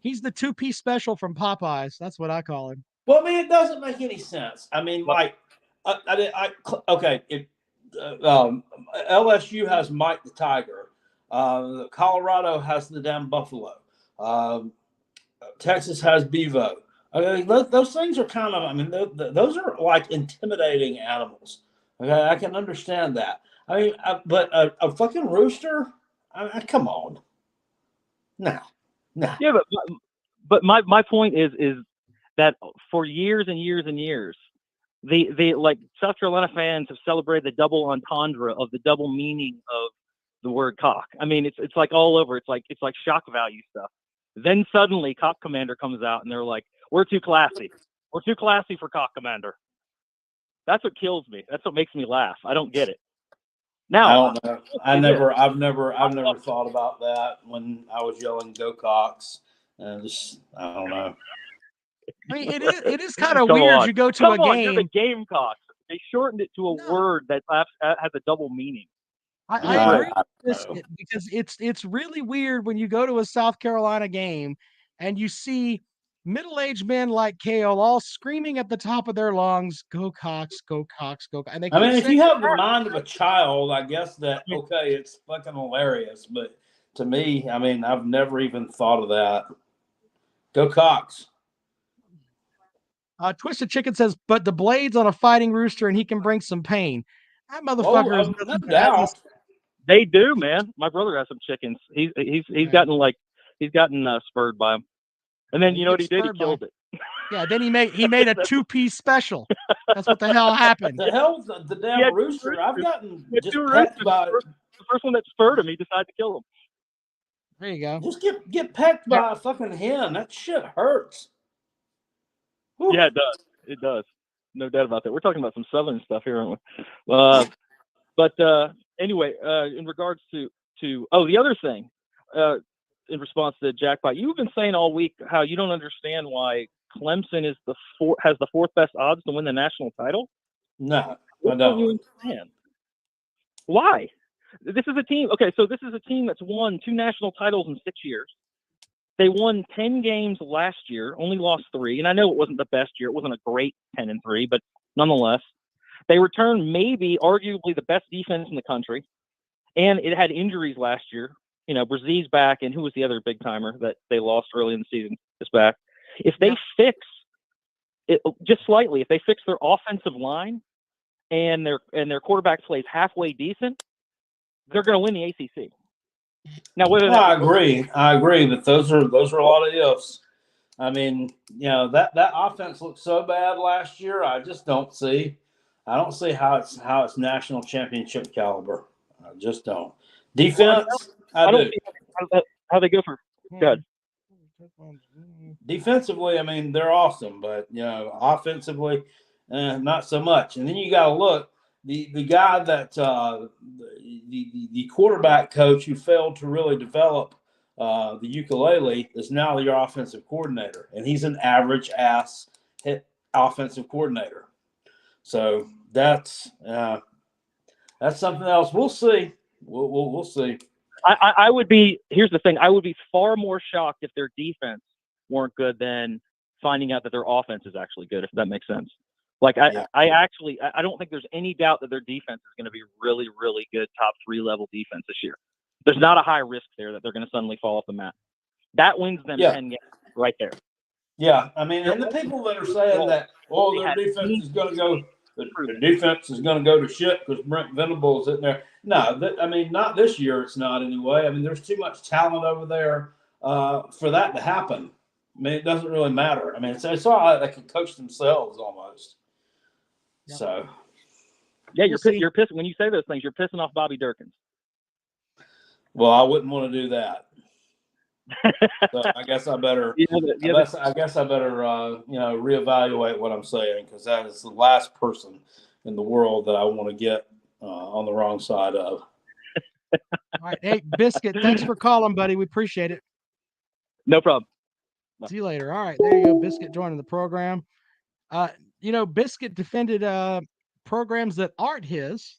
He's the 2-piece special from Popeyes. That's what I call him. Well, I mean, it doesn't make any sense. I mean, like, LSU has Mike the Tiger. Colorado has the damn buffalo. Texas has Bevo. Okay, those things are kind of, I mean, those are like intimidating animals. Okay, I can understand that. I mean, but a fucking rooster? Come on. No. Yeah, but my point is that for years and years and years, they like South Carolina fans have celebrated the double entendre of the double meaning of the word cock. I mean, it's like all over. It's like shock value stuff. Then suddenly Cock Commander comes out and they're like, we're too classy. We're too classy for Cock Commander. That's what kills me. That's what makes me laugh. I don't get it. Now, I don't know. I've never thought about that when I was yelling "Go Cox." I don't know. I mean, it is kind of weird. You go to a game. You're the Gamecocks. They shortened it to a word that has a double meaning. I agree with Biscuit because it's really weird when you go to a South Carolina game and you see middle-aged men like Kale all screaming at the top of their lungs, "Go Cox, go Cox, go!" And they I keep mean, if saying, you have the mind of a child, I guess that okay, it's fucking hilarious. But to me, I mean, I've never even thought of that. Go Cox. Twisted Chicken says, "But the blade's on a fighting rooster and he can bring some pain." That motherfucker is no nothing but doubt. They do, man. My brother has some chickens. He's gotten spurred by them. And then you know what he did? He killed it. Yeah, then he made a 2-piece special. That's what the hell happened. The hell, the damn rooster. I've gotten just pecked by. The first one that spurred him, he decided to kill him. There you go. Just get pecked by a fucking hen. That shit hurts. Whew. Yeah, it does. It does. No doubt about that. We're talking about some Southern stuff here, aren't we? But anyway, in regards to the other thing, in response to Jackpot, you've been saying all week how you don't understand why Clemson is has the fourth best odds to win the national title. No, I don't you understand. Why? This is a team. Okay, so this is a team that's won 2 national titles in 6 years. They won 10 games last year, only lost 3. And I know it wasn't the best year. It wasn't a great 10-3, but nonetheless, they returned arguably the best defense in the country. And it had injuries last year. You know, Brazil's back, and who was the other big timer that they lost early in the season is back. If they fix it just slightly, if they fix their offensive line and their quarterback plays halfway decent, they're going to win the ACC. Now, I agree that those are a lot of ifs. I mean, you know, that offense looked so bad last year. I don't see how it's national championship caliber. I just don't. Defense, I don't see how they go for good. Defensively, I mean, they're awesome, but you know, offensively, not so much. And then you got to look the guy that the quarterback coach who failed to really develop the ukulele is now your offensive coordinator, and he's an average ass offensive coordinator. So that's something else. We'll see. We'll see. I would be. Here's the thing. I would be far more shocked if their defense weren't good than finding out that their offense is actually good. If that makes sense. Like I don't think there's any doubt that their defense is going to be really, really good, top 3 level defense this year. There's not a high risk there that they're going to suddenly fall off the map. That wins them 10 games right there. Yeah, I mean, and the people that are saying that, their defense is going to go. The defense is going to go to shit because Brent Venables is in there. No, I mean, not this year. It's not anyway. I mean, there's too much talent over there for that to happen. I mean, it doesn't really matter. I mean, it's all right. They can coach themselves almost. Yep. So, yeah, you're pissing when you say those things. You're pissing off Bobby Durkins. Well, I wouldn't want to do that. So I guess I better. I guess I better reevaluate what I'm saying, because that is the last person in the world that I want to get on the wrong side of. All right, hey Biscuit, thanks for calling, buddy. We appreciate it. No problem. See you later. All right, there you go. Biscuit joining the program. Biscuit defended programs that aren't his.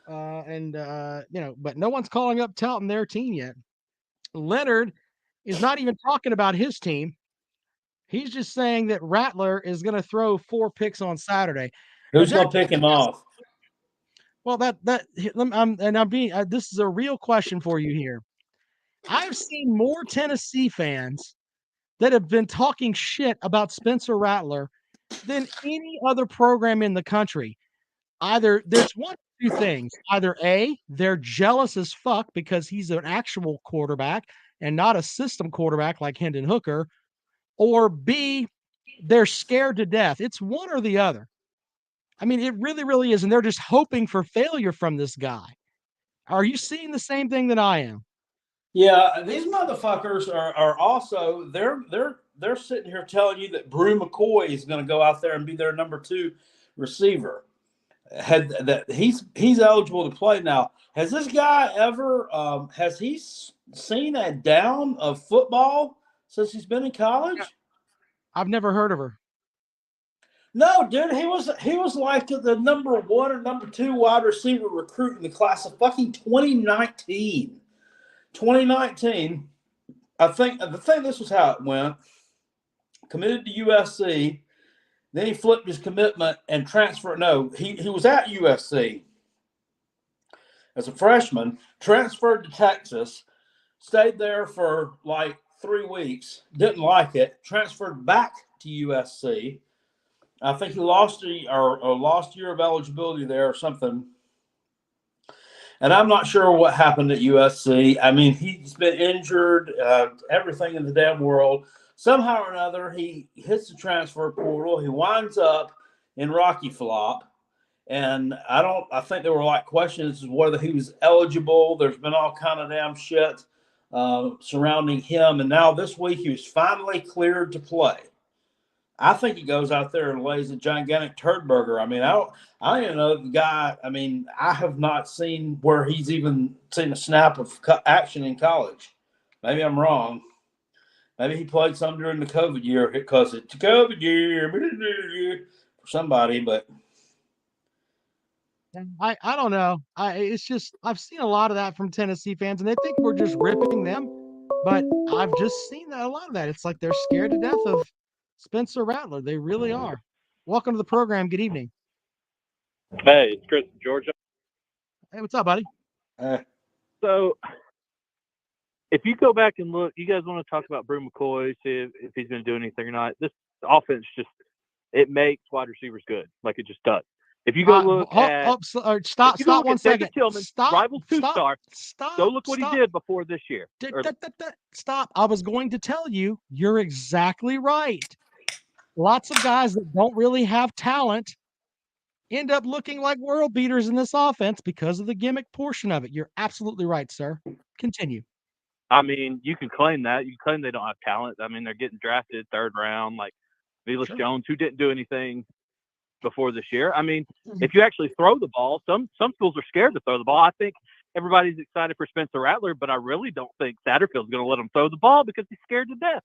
But no one's calling up touting their team yet. Leonard is not even talking about his team. He's just saying that Rattler is going to throw 4 picks on Saturday. Who's going to pick him off? Well, this is a real question for you here. I've seen more Tennessee fans that have been talking shit about Spencer Rattler than any other program in the country. Either there's one of 2 things. Either A, they're jealous as fuck because he's an actual quarterback and not a system quarterback like Hendon Hooker, or B, they're scared to death. It's one or the other. I mean, it really, really is. And they're just hoping for failure from this guy. Are you seeing the same thing that I am? Yeah, these motherfuckers are also they're sitting here telling you that Brew McCoy is going to go out there and be their number 2 receiver. He's eligible to play now. Has this guy ever has he seen a down of football since he's been in college? I've never heard of her. No, dude, he was like the number 1 or number 2 wide receiver recruit in the class of fucking 2019. 2019, I think this was how it went. Committed to USC, then he flipped his commitment and transferred. No, he was at USC as a freshman, transferred to Texas, stayed there for like 3 weeks, didn't like it, transferred back to USC. I think he lost lost year of eligibility there or something. And I'm not sure what happened at USC. I mean, he's been injured, everything in the damn world. Somehow or another, he hits the transfer portal. He winds up in Rocky Flop. And I think there were like questions as whether he was eligible. There's been all kind of damn shit surrounding him. And now this week he was finally cleared to play. I think he goes out there and lays a gigantic turd burger. I mean, I don't even know the guy. I mean, I have not seen where he's even seen a snap of action in college. Maybe I'm wrong. Maybe he played some during the COVID year because it's a COVID year for somebody, but I don't know. It's just I've seen a lot of that from Tennessee fans, and they think we're just ripping them. But I've just seen a lot of that. It's like they're scared to death of Spencer Rattler. They really are. Welcome to the program. Good evening. Hey, it's Chris from Georgia. Hey, what's up, buddy? So, if you go back and look, you guys want to talk about Brew McCoy, see if he's going to do anything or not. This offense it makes wide receivers good, like it just does. If you go look stop 1 second. Tillman, Stop. rival two-star. Stop. Go look what he did before this year. Stop. I was going to tell you, you're exactly right. Lots of guys that don't really have talent end up looking like world beaters in this offense because of the gimmick portion of it. You're absolutely right, sir. Continue. I mean, you can claim that. You can claim they don't have talent. I mean, they're getting drafted 3rd round, like Velus Jones, who didn't do anything before this year. I mean, if you actually throw the ball, some schools are scared to throw the ball. I think everybody's excited for Spencer Rattler, but I really don't think Satterfield's going to let him throw the ball because he's scared to death.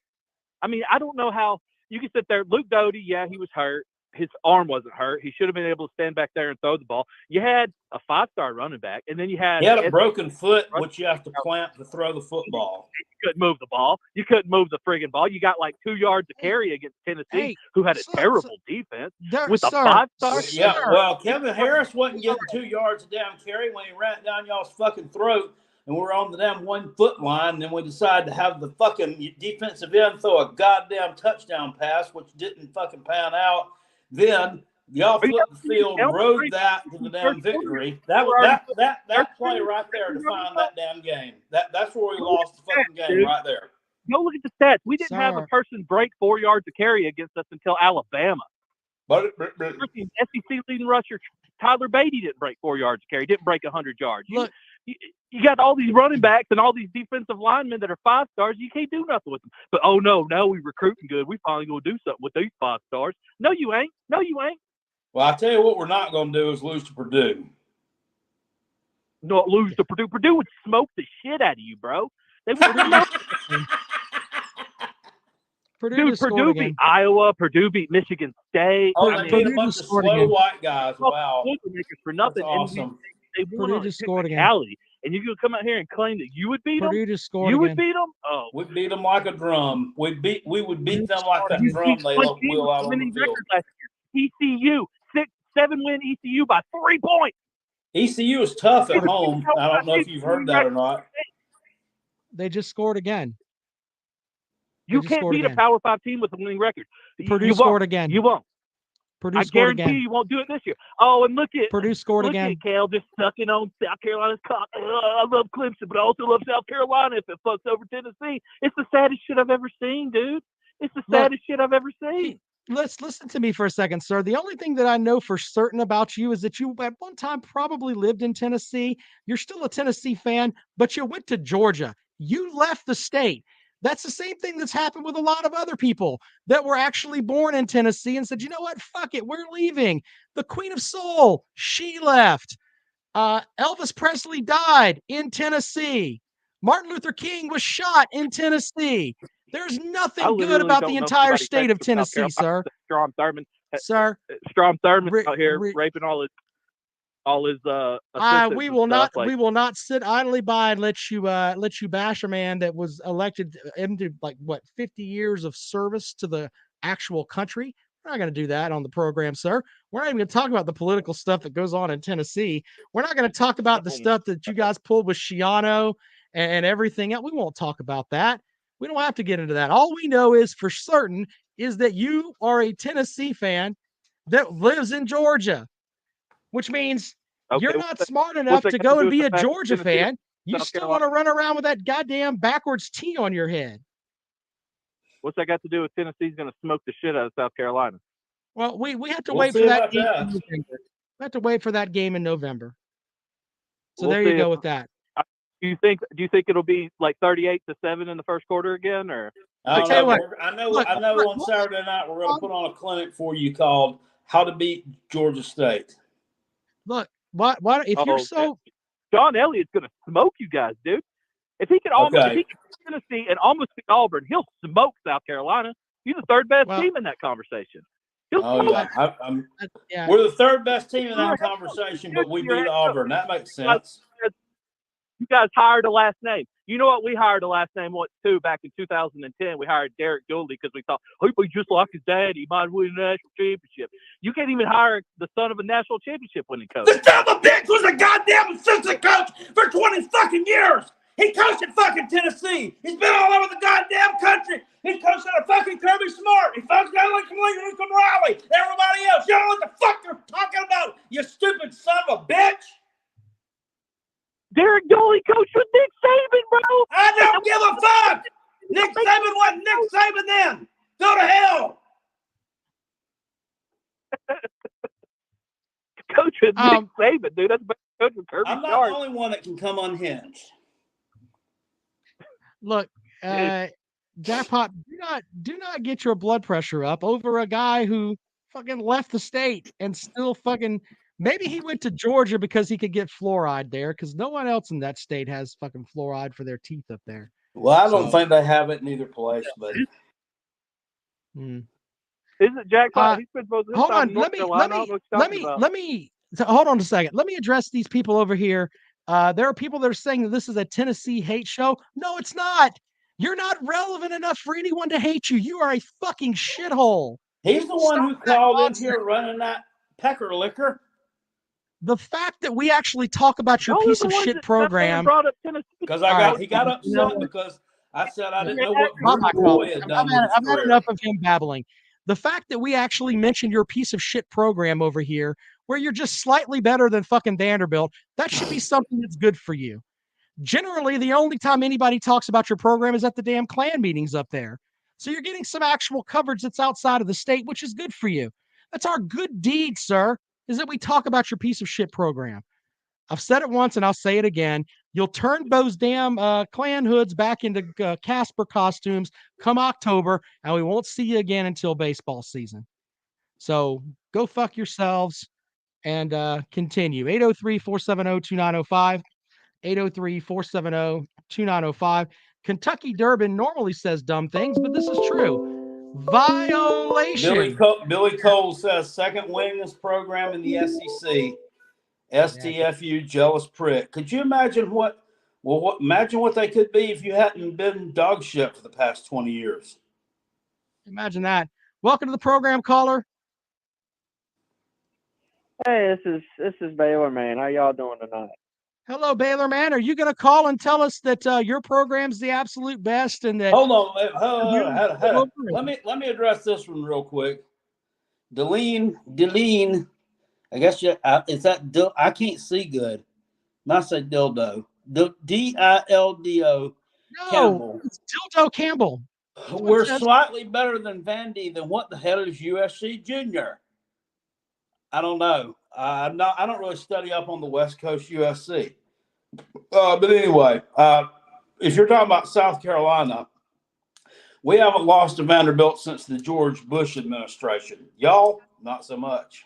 I mean, I don't know how you can sit there. Luke Doty, yeah, he was hurt. His arm wasn't hurt. He should have been able to stand back there and throw the ball. You had a 5-star running back, and then you had a broken foot, which you have to plant to throw the football. You couldn't move the ball. You couldn't move the friggin' ball. You got like 2 yards to carry against Tennessee, who had a terrible defense with a 5-star. Yeah, well, Kevin Harris wasn't getting 2 yards of damn carry when he ran it down y'all's fucking throat, and we're on the damn 1 foot line. And then we decided to have the fucking defensive end throw a goddamn touchdown pass, which didn't fucking pan out. Then y'all flipped the field, rode that to the damn victory. That play right there defined that damn game. That's where we lost the fucking game right there. Go look at the stats. We didn't have a person break 4 yards to carry against us until Alabama. But SEC leading rusher Tyler Beatty didn't break 4 yards to carry. Didn't break 100 yards. Look, you got all these running backs and all these defensive linemen that are 5-stars. You can't do nothing with them. But, oh, no, now we recruiting good. We finally going to do something with these 5-stars. No, you ain't. No, you ain't. Well, I tell you what we're not going to do is lose to Purdue. No, lose to Purdue. Purdue would smoke the shit out of you, bro. They would Purdue beat Iowa. Purdue beat Michigan State. Oh, I mean, a bunch of slow white guys. Wow. For nothing. That's awesome. They Purdue just scored again. And you're going to come out here and claim that you would beat them? Purdue just scored You again. would beat them? Oh. We beat them like a drum. We would beat them like that drum they wheel out on the field. ECU, 6-7 win ECU by 3 points. ECU is tough at home. I don't know if you've heard that or not. They just scored again. You can't beat a Power 5 team with a winning record. Purdue scored again. You won't. Purdue scored again. I guarantee you won't do it this year. Oh, and look at Purdue scored again. Look at Cal just sucking on South Carolina's cock. I love Clemson, but I also love South Carolina if it fucks over Tennessee. It's the saddest shit I've ever seen, dude. It's the saddest shit I've ever seen. Let's listen to me for a second, sir. The only thing that I know for certain about you is that you at one time probably lived in Tennessee. You're still a Tennessee fan, but you went to Georgia. You left the state. That's the same thing that's happened with a lot of other people that were actually born in Tennessee and said, you know what? Fuck it. We're leaving. The Queen of Soul, she left. Elvis Presley died in Tennessee. Martin Luther King was shot in Tennessee. There's nothing good about the entire state of Tennessee, sir. Strom Thurmond sir. Strom Thurmond Re- out here re- raping all his assistants we and will stuff. not we will not sit idly by and let you bash a man that was elected into like what 50 years of service to the actual country. We're not going to do that on the program, sir. We're not even going to talk about the political stuff that goes on in Tennessee. We're not going to talk about the stuff that you guys pulled with Shiano and everything else. We won't talk about that. We don't have to get into that. All we know is for certain is that you are a Tennessee fan that lives in Georgia, which means you're not smart enough to go and be a Georgia fan. You still want to run around with that goddamn backwards T on your head. What's that got to do with Tennessee's going to smoke the shit out of South Carolina? Well, we have to We'll wait see for that about game that. in November. We have to wait for that game in November. So We'll there you see go if- with that. Do you think it'll be like 38-7 in the first quarter again, or I don't tell you know. what, I know. look, I know. On Saturday night, we're going to put on a clinic for you called "How to Beat Georgia State." Look, what if you're so John Elliott's going to smoke you guys, dude? If he can almost Okay. if he can beat Tennessee and almost beat Auburn, he'll smoke South Carolina. He's the third best team in that conversation. He'll Oh smoke. yeah, yeah. we're the third best team in that conversation, but we beat Auburn. That makes sense. You guys hired a last name. You know what? We hired a last name once too back in 2010. We hired Derek Gouldy because we thought, oh, he'd be just like his dad. He might win a national championship. You can't even hire the son of a national championship winning coach. The son of a bitch was a goddamn assistant coach for 20 fucking years. He coached at fucking Tennessee. He's been all over the goddamn country. He coached at a fucking Kirby Smart. He coached at like Lincoln Riley. Everybody else. You don't know what the fuck you're talking about, you stupid son of a bitch. Derek Dooley coached with Nick Saban, bro. I don't give a fuck. Nick Saban wasn't Nick Saban then. Go to hell. Coach with Nick Saban, dude. That's better coach with Kirby I'm not Smart. the only one that can come unhinged. Look, Jackpot, do not get your blood pressure up over a guy who fucking left the state and still fucking maybe he went to Georgia because he could get fluoride there because no one else in that state has fucking fluoride for their teeth up there. Well, I don't think they have it in either place, but Isn't Jackpot? He's been supposed to Hold on, in North Carolina. let me hold on a second. Let me address these people over here. There are people that are saying that this is a Tennessee hate show. No, it's not. You're not relevant enough for anyone to hate you. You are a fucking shithole. he's the one who called in here running that pecker liquor. The fact that we actually talk about your piece of shit program. Because he got upset because I said I didn't know what Roy had done with his I've had career. enough of him babbling. The fact that we actually mentioned your piece of shit program over here, where you're just slightly better than fucking Vanderbilt, that should be something that's good for you. Generally, the only time anybody talks about your program is at the damn Klan meetings up there. So you're getting some actual coverage that's outside of the state, which is good for you. That's our good deed, sir, is that we talk about your piece of shit program. I've said it once and I'll say it again. You'll turn those damn Klan hoods back into Casper costumes come October, and we won't see you again until baseball season. So go fuck yourselves and continue. 803-470-2905. 803-470-2905. Kentucky Durbin normally says dumb things, but this is true. Violation. Billy Cole says second winningest program in the SEC. STFU jealous prick. Could you imagine imagine what they could be if you hadn't been dog shit for the past 20 years? Imagine that. Welcome to the program, caller. Hey, this is Baylor, man. How y'all doing tonight? Hello, Baylor, man. Are you going to call and tell us that your program's the absolute best and that? Hold on. Let me address this one real quick. Deline. I guess is that I can't see good. Not say dildo. DILDO. No, Campbell. it's Dildo Campbell. We're slightly better than Vandy. Then what the hell is USC Junior? I don't know. I don't really study up on the West Coast USC. But anyway, if you're talking about South Carolina, we haven't lost to Vanderbilt since the George Bush administration. Y'all, not so much.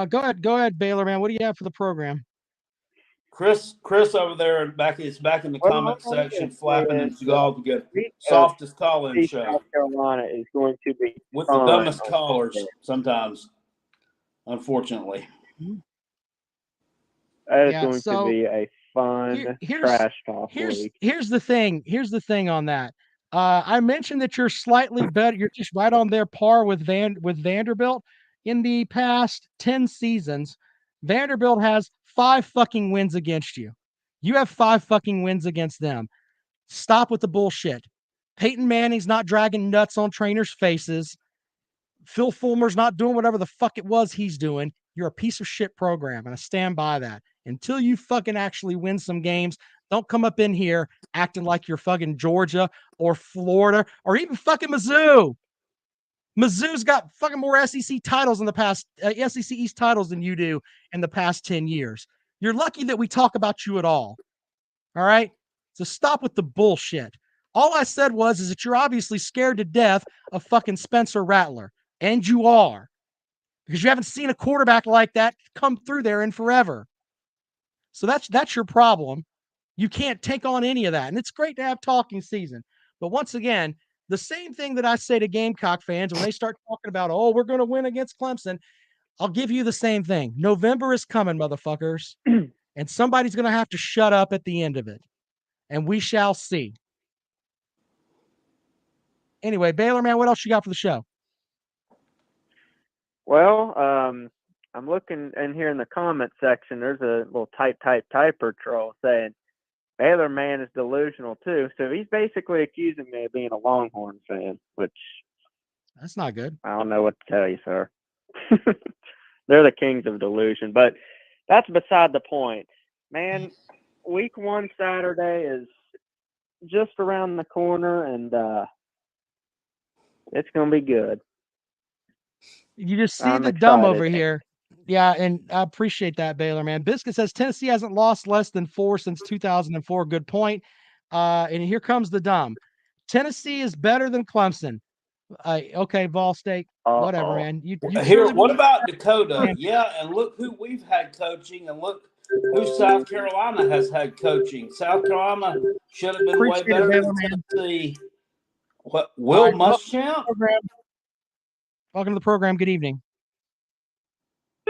Go ahead, Baylor, man. What do you have for the program? Chris over there back in the Well, comment all I'm section, gonna flapping say his is, dog to get Week of softest call-in show South Carolina is going to be with the fun dumbest on callers Sunday. sometimes, unfortunately. That is Yeah, going to so be a fun trash talk week. Here's the thing. Here's the thing on that. I mentioned that you're slightly better. You're just right on their par with Vanderbilt. In the past 10 seasons, Vanderbilt has 5 fucking wins against you. You have 5 fucking wins against them. Stop with the bullshit. Peyton Manning's not dragging nuts on trainers' faces. Phil Fulmer's not doing whatever the fuck it was he's doing. You're a piece of shit program, and I stand by that. Until you fucking actually win some games, don't come up in here acting like you're fucking Georgia or Florida or even fucking Mizzou. Mizzou's got fucking more SEC titles in the past, SEC East titles than you do in the past 10 years. You're lucky that we talk about you at all. All right? So stop with the bullshit. All I said is that you're obviously scared to death of fucking Spencer Rattler. And you are. Because you haven't seen a quarterback like that come through there in forever. So that's your problem. You can't take on any of that. And it's great to have talking season. But once again, the same thing that I say to Gamecock fans when they start talking about, oh, we're going to win against Clemson, I'll give you the same thing. November is coming, motherfuckers. And somebody's going to have to shut up at the end of it. And we shall see. Anyway, Baylor, man, what else you got for the show? Well, I'm looking in here in the comment section. There's a little typer troll saying Baylor man is delusional too. So he's basically accusing me of being a Longhorn fan, which that's not good. I don't know what to tell you, sir. They're the kings of delusion, but that's beside the point. Man, week 1 Saturday is just around the corner, and it's going to be good. You just see I'm the dumb excited. over here. Yeah, and I appreciate that, Baylor, man. Biscuit says Tennessee hasn't lost less than 4 since 2004. Good point. And here comes the dumb. Tennessee is better than Clemson. Okay, Ball State, whatever, man. You Here, what about Dakota? Yeah, and look who we've had coaching, and look who South Carolina has had coaching. South Carolina should have been way better than Tennessee. What? Will Muschamp? Welcome to the program. Good evening.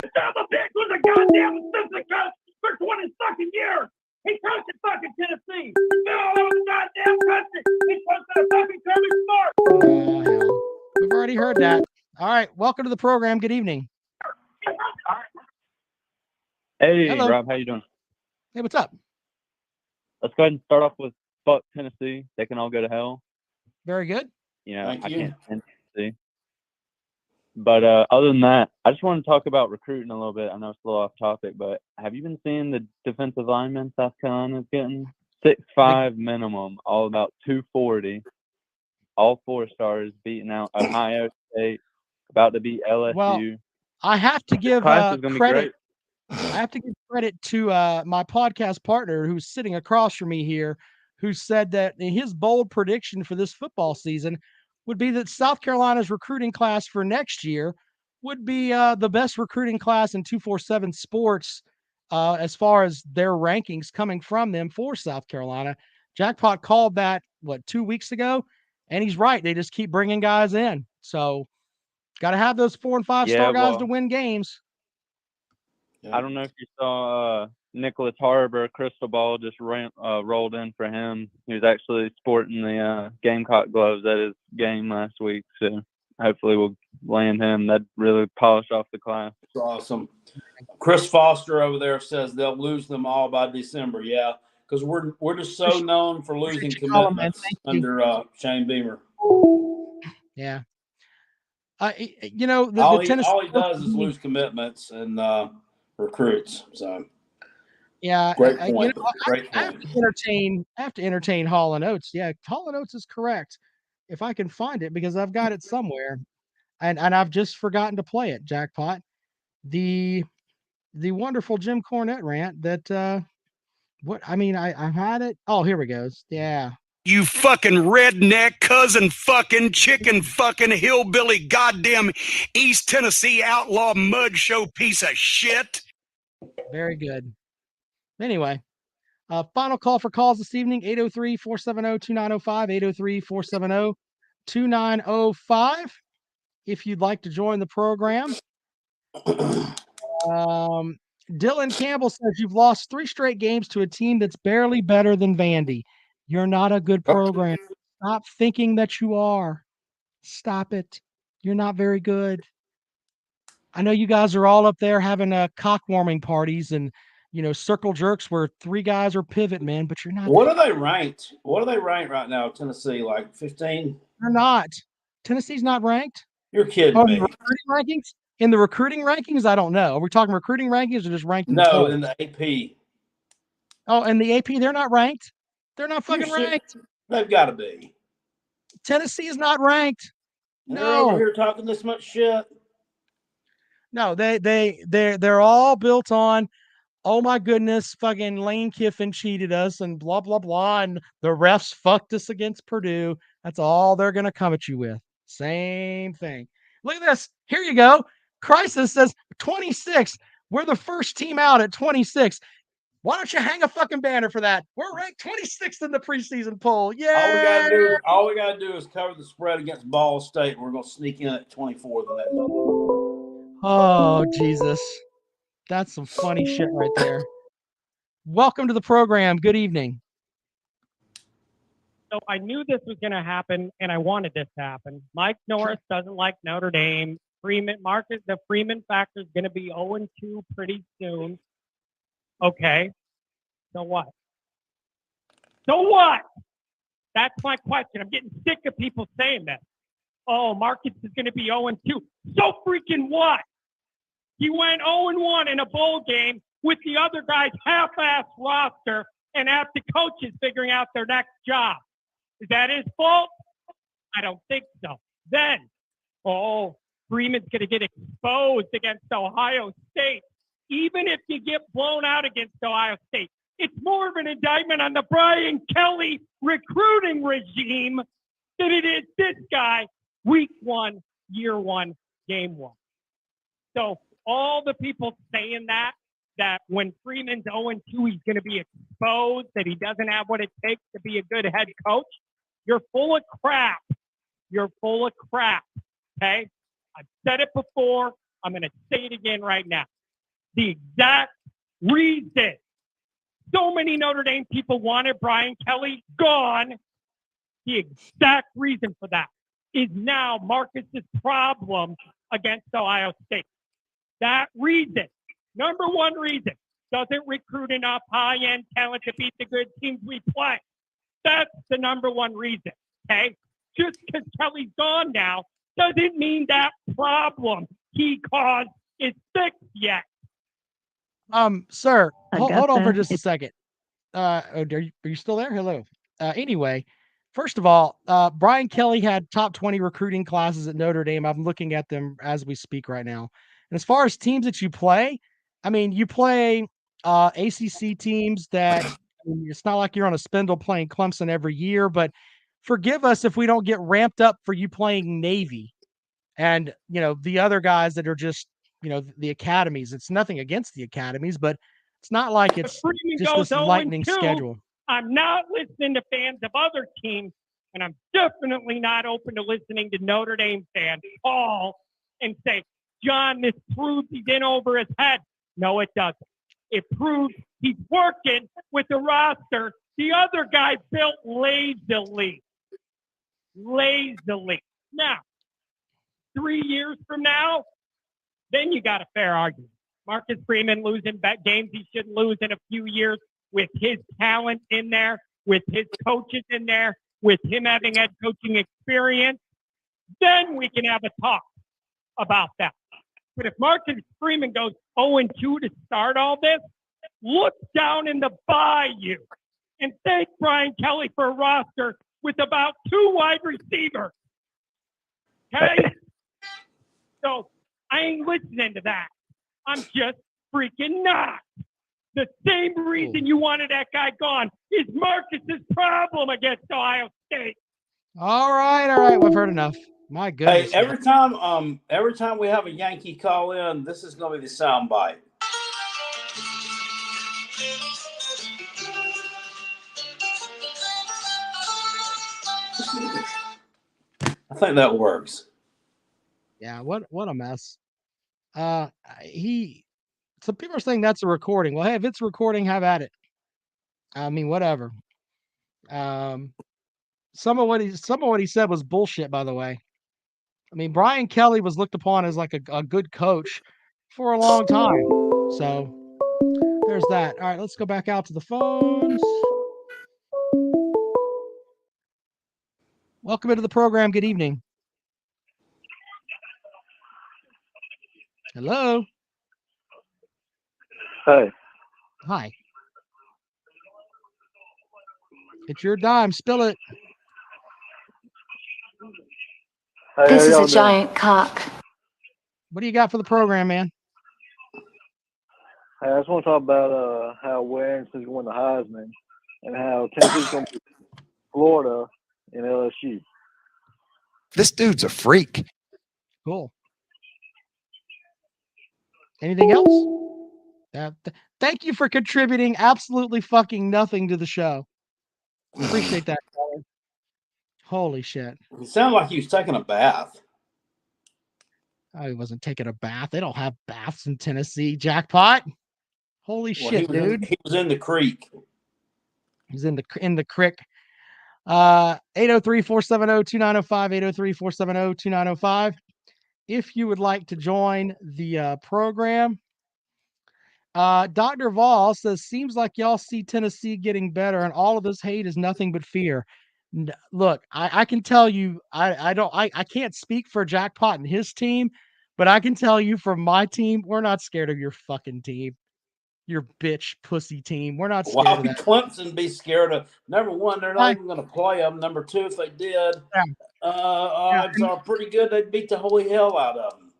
This son of a bitch was a goddamn assistant coach for 20 years. He coached at fucking Tennessee. He's been all over the goddamn country. He's supposed to fucking Kirby Smart. Oh, hell. We've already heard that. All right. Welcome to the program. Good evening. Hey, hello. Rob. How you doing? Hey, what's up? Let's go ahead and start off with fuck Tennessee. They can all go to hell. Very good. You know, I can't stand Tennessee. But other than that, I just want to talk about recruiting a little bit. I know it's a little off topic, but have you been seeing the defensive linemen South Carolina's getting? 6'5" minimum, all about 240. All 4 stars beating out Ohio State, about to beat LSU. Well, I have to give credit. I have to give credit to my podcast partner who's sitting across from me here, who said that his bold prediction for this football season would be that South Carolina's recruiting class for next year would be the best recruiting class in 247 sports as far as their rankings coming from them for South Carolina. Jackpot called that, 2 weeks ago? And he's right. They just keep bringing guys in. So got to have those 4 and 5 star guys to win games. I don't know if you saw Nicholas Harbor, crystal ball just rolled in for him. He was actually sporting the Gamecock gloves at his game last week. So hopefully we'll land him. That really polish off the class. That's awesome. Chris Foster over there says they'll lose them all by December. Yeah, because we're just so known for losing commitments under Shane Beamer. Yeah. You know, all he does is lose commitments and recruits. So yeah, great point. Great point. I have to entertain Hall and Oates. Yeah, Hall and Oates is correct. If I can find it, because I've got it somewhere, and I've just forgotten to play it. Jackpot, the wonderful Jim Cornette rant that I had it. Oh, here we go. Yeah. You fucking redneck, cousin fucking, chicken fucking, hillbilly, goddamn East Tennessee outlaw mud show piece of shit. Very good. Anyway, final call for calls this evening, 803-470-2905, 803-470-2905. If you'd like to join the program. Dylan Campbell says you've lost 3 straight games to a team that's barely better than Vandy. You're not a good program. Stop thinking that you are. Stop it. You're not very good. I know you guys are all up there having cock warming parties and circle jerks where 3 guys are pivot men, but you're not. What are they ranked? What are they ranked right now? Tennessee, like 15? They're not. Tennessee's not ranked. You're kidding Oh, me. in the recruiting rankings? In the recruiting rankings, I don't know. Are we talking recruiting rankings or just ranked in the No, polls? in the AP. Oh, in the AP, they're not ranked. They're not fucking ranked. They've got to be. Tennessee is not ranked. They're over here talking this much shit. No, they're all built on, oh my goodness, fucking Lane Kiffin cheated us and blah blah blah, and the refs fucked us against Purdue. That's all they're gonna come at you with. Same thing. Look at this. Here you go. Crisis says 26. We're the first team out at 26. Why don't you hang a fucking banner for that? We're ranked 26th in the preseason poll. Yeah. All we gotta do is cover the spread against Ball State. We're gonna sneak in at 24 the next. Oh Jesus, that's some funny shit right there. Welcome to the program. Good evening. So I knew this was going to happen, and I wanted this to happen. Mike Norris doesn't like Notre Dame. The Freeman factor is going to be 0-2 pretty soon. Okay. So what? So what? That's my question. I'm getting sick of people saying that. Oh, Marcus is going to be 0-2. So freaking what? He went 0-1 in a bowl game with the other guy's half-ass roster and have the coaches figuring out their next job. Is that his fault? I don't think so. Then, Freeman's going to get exposed against Ohio State. Even if you get blown out against Ohio State, it's more of an indictment on the Brian Kelly recruiting regime than it is this guy, week 1, year 1, game 1. So all the people saying that when Freeman's 0-2, he's going to be exposed, that he doesn't have what it takes to be a good head coach, you're full of crap. You're full of crap, okay? I've said it before. I'm going to say it again right now. The exact reason so many Notre Dame people wanted Brian Kelly gone, the exact reason for that is now Marcus's problem against Ohio State. That reason, number one reason, doesn't recruit enough high-end talent to beat the good teams we play. That's the number one reason, okay? Just because Kelly's gone now doesn't mean that problem he caused is fixed yet. Sir, hold on for Augusta, just a second. Are you still there? Hello. Anyway, first of all, Brian Kelly had top 20 recruiting classes at Notre Dame. I'm looking at them as we speak right now. And as far as teams that you play, I mean, you play ACC teams that, I mean, it's not like you're on a spindle playing Clemson every year, but forgive us if we don't get ramped up for you playing Navy and, the other guys that are just, the academies. It's nothing against the academies, but it's not like it's just this lightning schedule. I'm not listening to fans of other teams, and I'm definitely not open to listening to Notre Dame fans call and say, John, this proves he's in over his head. No, it doesn't. It proves he's working with the roster the other guy built lazily. Now, 3 years from now, then you got a fair argument. Marcus Freeman losing games he shouldn't lose in a few years with his talent in there, with his coaches in there, with him having head coaching experience. Then we can have a talk about that. But if Marcus Freeman goes 0-2 to start all this, look down in the bayou and thank Brian Kelly for a roster with about 2 wide receivers. Okay? So I ain't listening to that. I'm just freaking not. The same reason you wanted that guy gone is Marcus's problem against Ohio State. All right. We've heard enough. My goodness. Hey, every time we have a Yankee call in, this is going to be the sound bite. I think that works. Yeah, what a mess. Some people are saying that's a recording. Well, hey, if it's a recording, have at it. I mean, whatever. Some of what he said was bullshit, by the way. I mean, Brian Kelly was looked upon as like a good coach for a long time. So there's that. All right, let's go back out to the phones. Welcome into the program. Good evening. Hello. Hey. Hi. It's your dime. Spill it. Hey, This how is y'all a doing? giant cock. What do you got for the program, man? Hey, I just want to talk about how Williamson's going to Heisman and how Tennessee's going to beat Florida and LSU. This dude's a freak. Cool. Anything else? Thank you for contributing absolutely fucking nothing to the show. Appreciate that. Colin. Holy shit. It sounded like he was taking a bath. I wasn't taking a bath. They don't have baths in Tennessee. Jackpot. Holy shit, dude. He was in the creek. He's in the crick. 803-470-2905, 803-470-2905. If you would like to join the program. Dr. Vol says, seems like y'all see Tennessee getting better, and all of this hate is nothing but fear. Look, I can tell you, I can't speak for Jackpot and his team, but I can tell you from my team, we're not scared of your fucking team. Your bitch pussy team. We're not scared Why of would that. Clemson be scared of? Number one, they're not even going to play them. Number two, if they did, odds are pretty good they'd beat the holy hell out of them.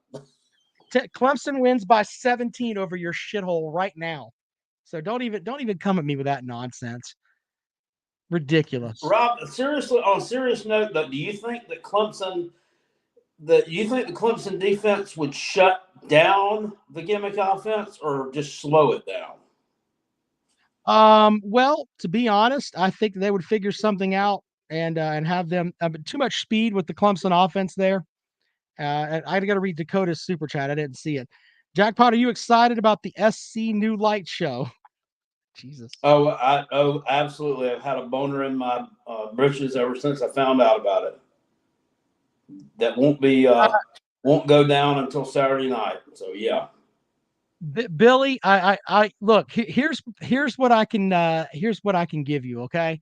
Clemson wins by 17 over your shithole right now. So don't even come at me with that nonsense. Ridiculous. Rob, seriously, on a serious note, though, do you think the Clemson defense would shut down the gimmick offense or just slow it down? Well, to be honest, I think they would figure something out and have them too much speed with the Clemson offense there. And I got to read Dakota's super chat. I didn't see it. Jackpot, are you excited about the SC New Light show? Jesus. Oh, absolutely. I've had a boner in my britches ever since I found out about it. That won't go down until Saturday night. So yeah. Billy, I look. Here's what I can give you. Okay,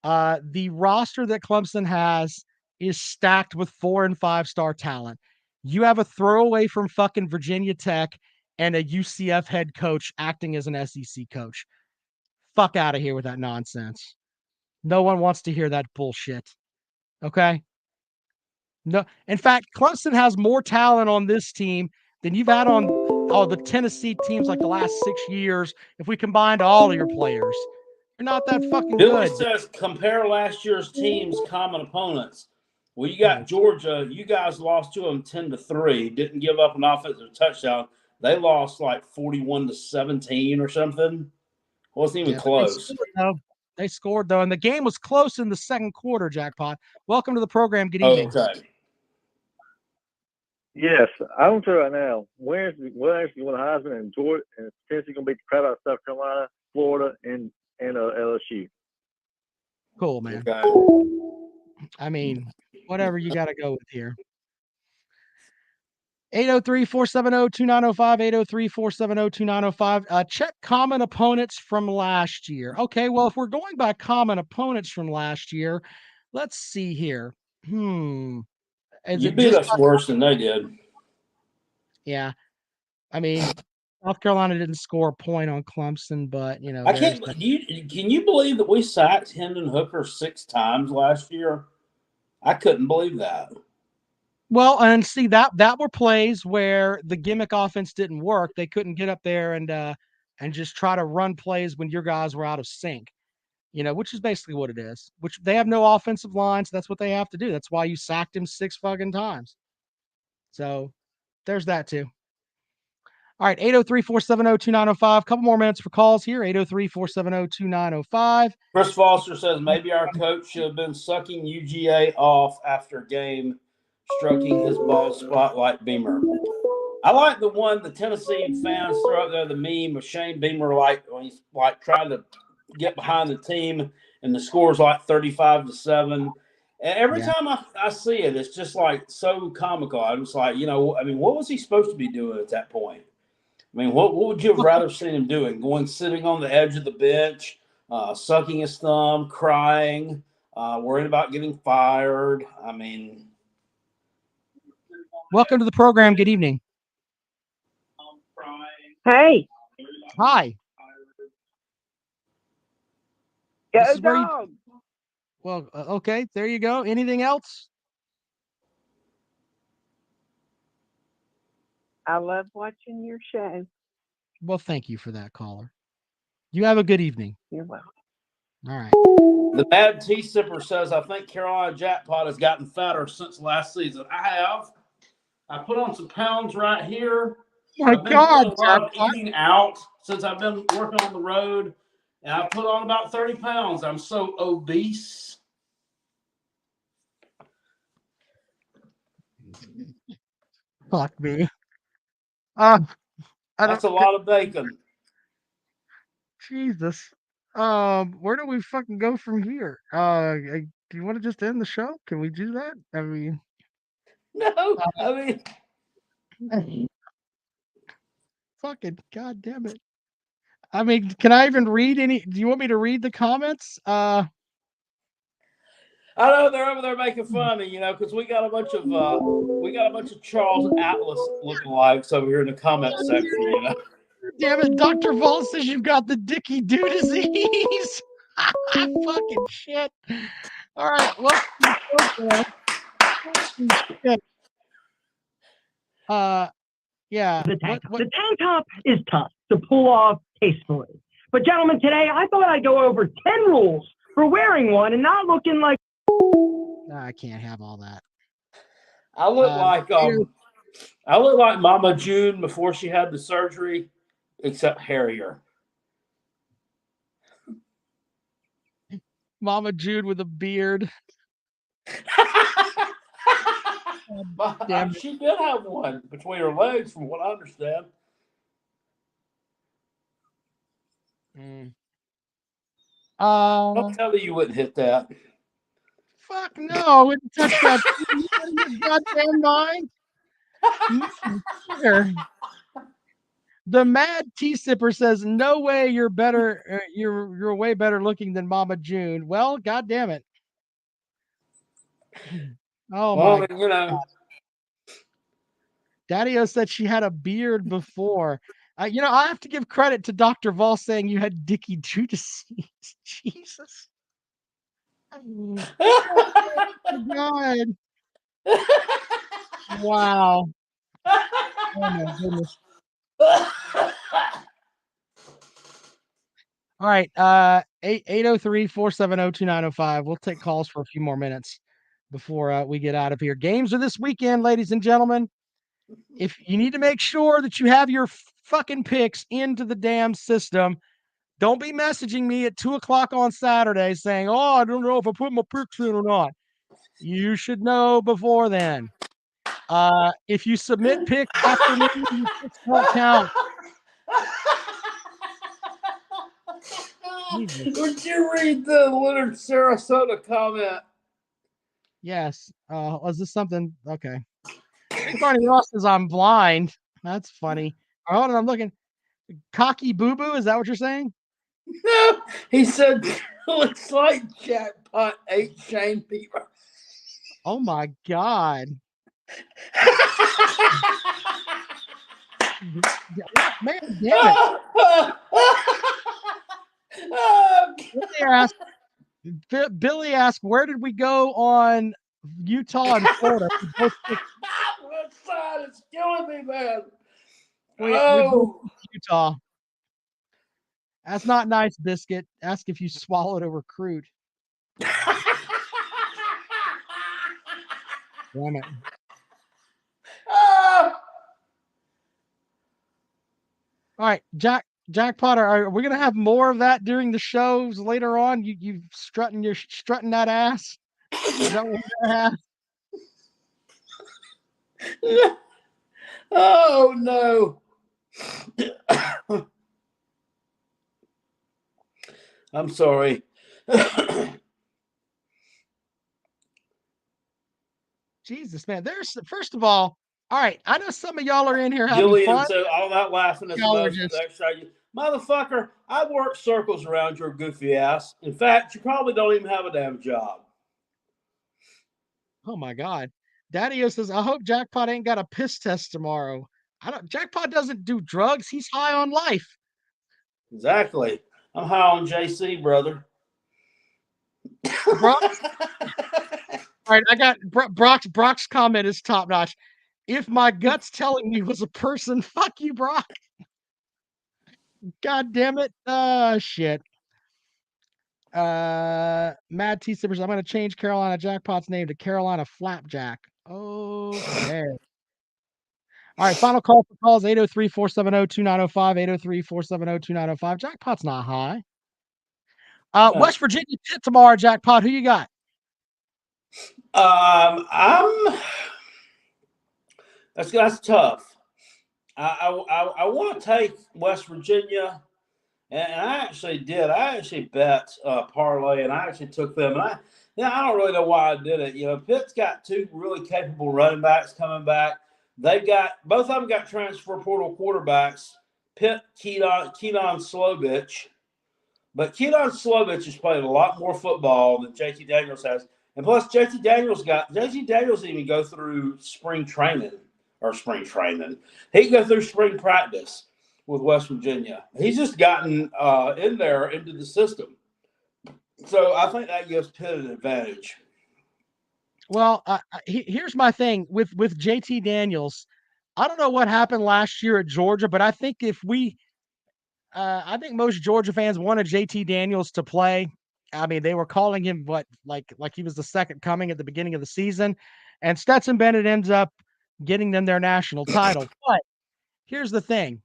the roster that Clemson has is stacked with 4- and 5-star talent. You have a throwaway from fucking Virginia Tech and a UCF head coach acting as an SEC coach. Fuck out of here with that nonsense. No one wants to hear that bullshit. Okay? No, in fact, Clemson has more talent on this team than you've had on all the Tennessee teams like the last 6 years if we combined all of your players. You're not that fucking Billy good. says compare last year's team's common opponents. Well, you got Georgia. You guys lost to them 10-3. Didn't give up an offensive touchdown. They lost like 41-17 or something. Wasn't even close. They scored though, and the game was close in the second quarter. Jackpot. Welcome to the program. Good evening. Okay. Yes, I don't care right now. Where's going to Heisman and Georgia and Tennessee going to beat the crap out of South Carolina, Florida, and LSU. Cool, man. Okay. I mean, whatever you got to go with here. 803-470-2905, 803-470-2905. Check common opponents from last year. Okay, well, if we're going by common opponents from last year, let's see here. You beat us worse than they did. Yeah. I mean, South Carolina didn't score a point on Clemson, but, you know. I can't. Can you believe that we sacked Hendon Hooker 6 times last year? I couldn't believe that. Well, and see that were plays where the gimmick offense didn't work. They couldn't get up there and just try to run plays when your guys were out of sync. You know, which is basically what it is. Which they have no offensive line, so that's what they have to do. That's why you sacked him 6 fucking times. So there's that too. All right, 803-470-2905. Couple more minutes for calls here. 803-470-2905. Chris Foster says maybe our coach should have been sucking UGA off after game, stroking his bald spot like Beamer. I like the one the Tennessee fans throw up there, the meme of Shane Beamer, like when he's like trying to get behind the team and the score's like 35-7. And every time I see it, it's just like so comical. I'm just like, what was he supposed to be doing at that point? I mean, what would you have rather seen him doing? Sitting on the edge of the bench, sucking his thumb, crying, worried about getting fired. I mean, welcome to the program. Good evening. Hey. Hi. Go dog. Well, okay, there you go. Anything else? I love watching your show. Well, thank you for that, caller. You have a good evening. You're welcome. All right. The Mad Tea Sipper says, I think Carolina Jackpot has gotten fatter since last season. I have. I put on some pounds right here. I've been doing a lot of eating out since I've been working on the road, and I put on about 30 pounds. I'm so obese. Fuck me. That's a lot of bacon. Jesus. Where do we fucking go from here? Do you want to just end the show? Can we do that? I mean, no. I mean, fucking goddamn it. I mean, can I even read any? Do you want me to read the comments? I know they're over there making fun of me, because we got a bunch of Charles Atlas lookalikes over here in the comment section, Damn it, Dr. Vault says you've got the Dicky Doo disease. Fucking shit. All right, well, yeah. The tank top is tough to pull off tastefully. But gentlemen, today I thought I'd go over 10 rules for wearing one and not looking like I can't have all that. I look like Mama June before she had the surgery, except hairier. Mama Jude with a beard. She did have one between her legs, from what I understand. I'll tell you wouldn't hit that. Fuck no, I wouldn't touch that. You out of your goddamn mind? The Mad Tea Sipper says, "No way, you're better. You're way better looking than Mama June." Well, God damn it. Oh my God. Daddy-O said she had a beard before. I have to give credit to Dr. Vol saying you had Dicky Doo disease. Jesus. Oh my God. Wow. Oh my goodness. All right. 803-470-2905. We'll take calls for a few more minutes before we get out of here. Games are this weekend, ladies and gentlemen. If you need to make sure that you have your fucking picks into the damn system, don't be messaging me at 2:00 on Saturday saying, "Oh, I don't know if I put my picks in or not." You should know before then. If you submit picks after me, your picks won't count. Would you read the Leonard Sarasota comment? Yes. Was this something? Okay. Barney Ross says I'm blind. That's funny. Hold on, I'm looking. Cocky Boo Boo, is that what you're saying? No, he said looks like Jackpot ate Shane Bieber. Oh my God. Man, damn it. Billy asked, where did we go on Utah and Florida? It's killing me, man. We both Utah. That's not nice, Biscuit. Ask if you swallowed a recruit. Damn it. All right, Jackpot. Are we gonna have more of that during the shows later on? You strutting that ass. Is that what we're gonna have? Oh no. I'm sorry. Jesus, man. There's first of all right. I know some of y'all are in here having Julian, fun. so all that laughing is the Y'all are most just extra. Motherfucker, I work circles around your goofy ass. In fact, you probably don't even have a damn job. oh my god. Daddy-O says, I hope Jackpot ain't got a piss test tomorrow. I don't Jackpot doesn't do drugs. He's high on life. Exactly. I'm high on JC, brother. Brock. All right, I got Brock's comment is top notch. If my gut's telling me was a person, fuck you, Brock. God damn it. Shit. Mad T Sippers, I'm gonna change Carolina Jackpot's name to Carolina Flapjack. Okay. All right, final call for calls 803-470-2905, 803-470-2905. Jackpot's not high. No. West Virginia Pitt tomorrow, Jackpot. Who you got? That's tough. I want to take West Virginia, and I actually did. I actually bet parlay, and I actually took them. And I don't really know why I did it. You know, Pitt's got two really capable running backs coming back. They've got both of them got transfer portal quarterbacks. Pitt, Keaton Slowbitch. But Keaton Slovich has played a lot more football than JT Daniels has. And plus, JT Daniels didn't even go through spring training. He can go through spring practice with West Virginia. He's just gotten in there into the system. So I think that gives Pitt an advantage. Well, here's my thing with JT Daniels. I don't know what happened last year at Georgia, but I think I think most Georgia fans wanted JT Daniels to play. I mean, they were calling him like he was the second coming at the beginning of the season, and Stetson Bennett ends up getting them their national title. But here's the thing.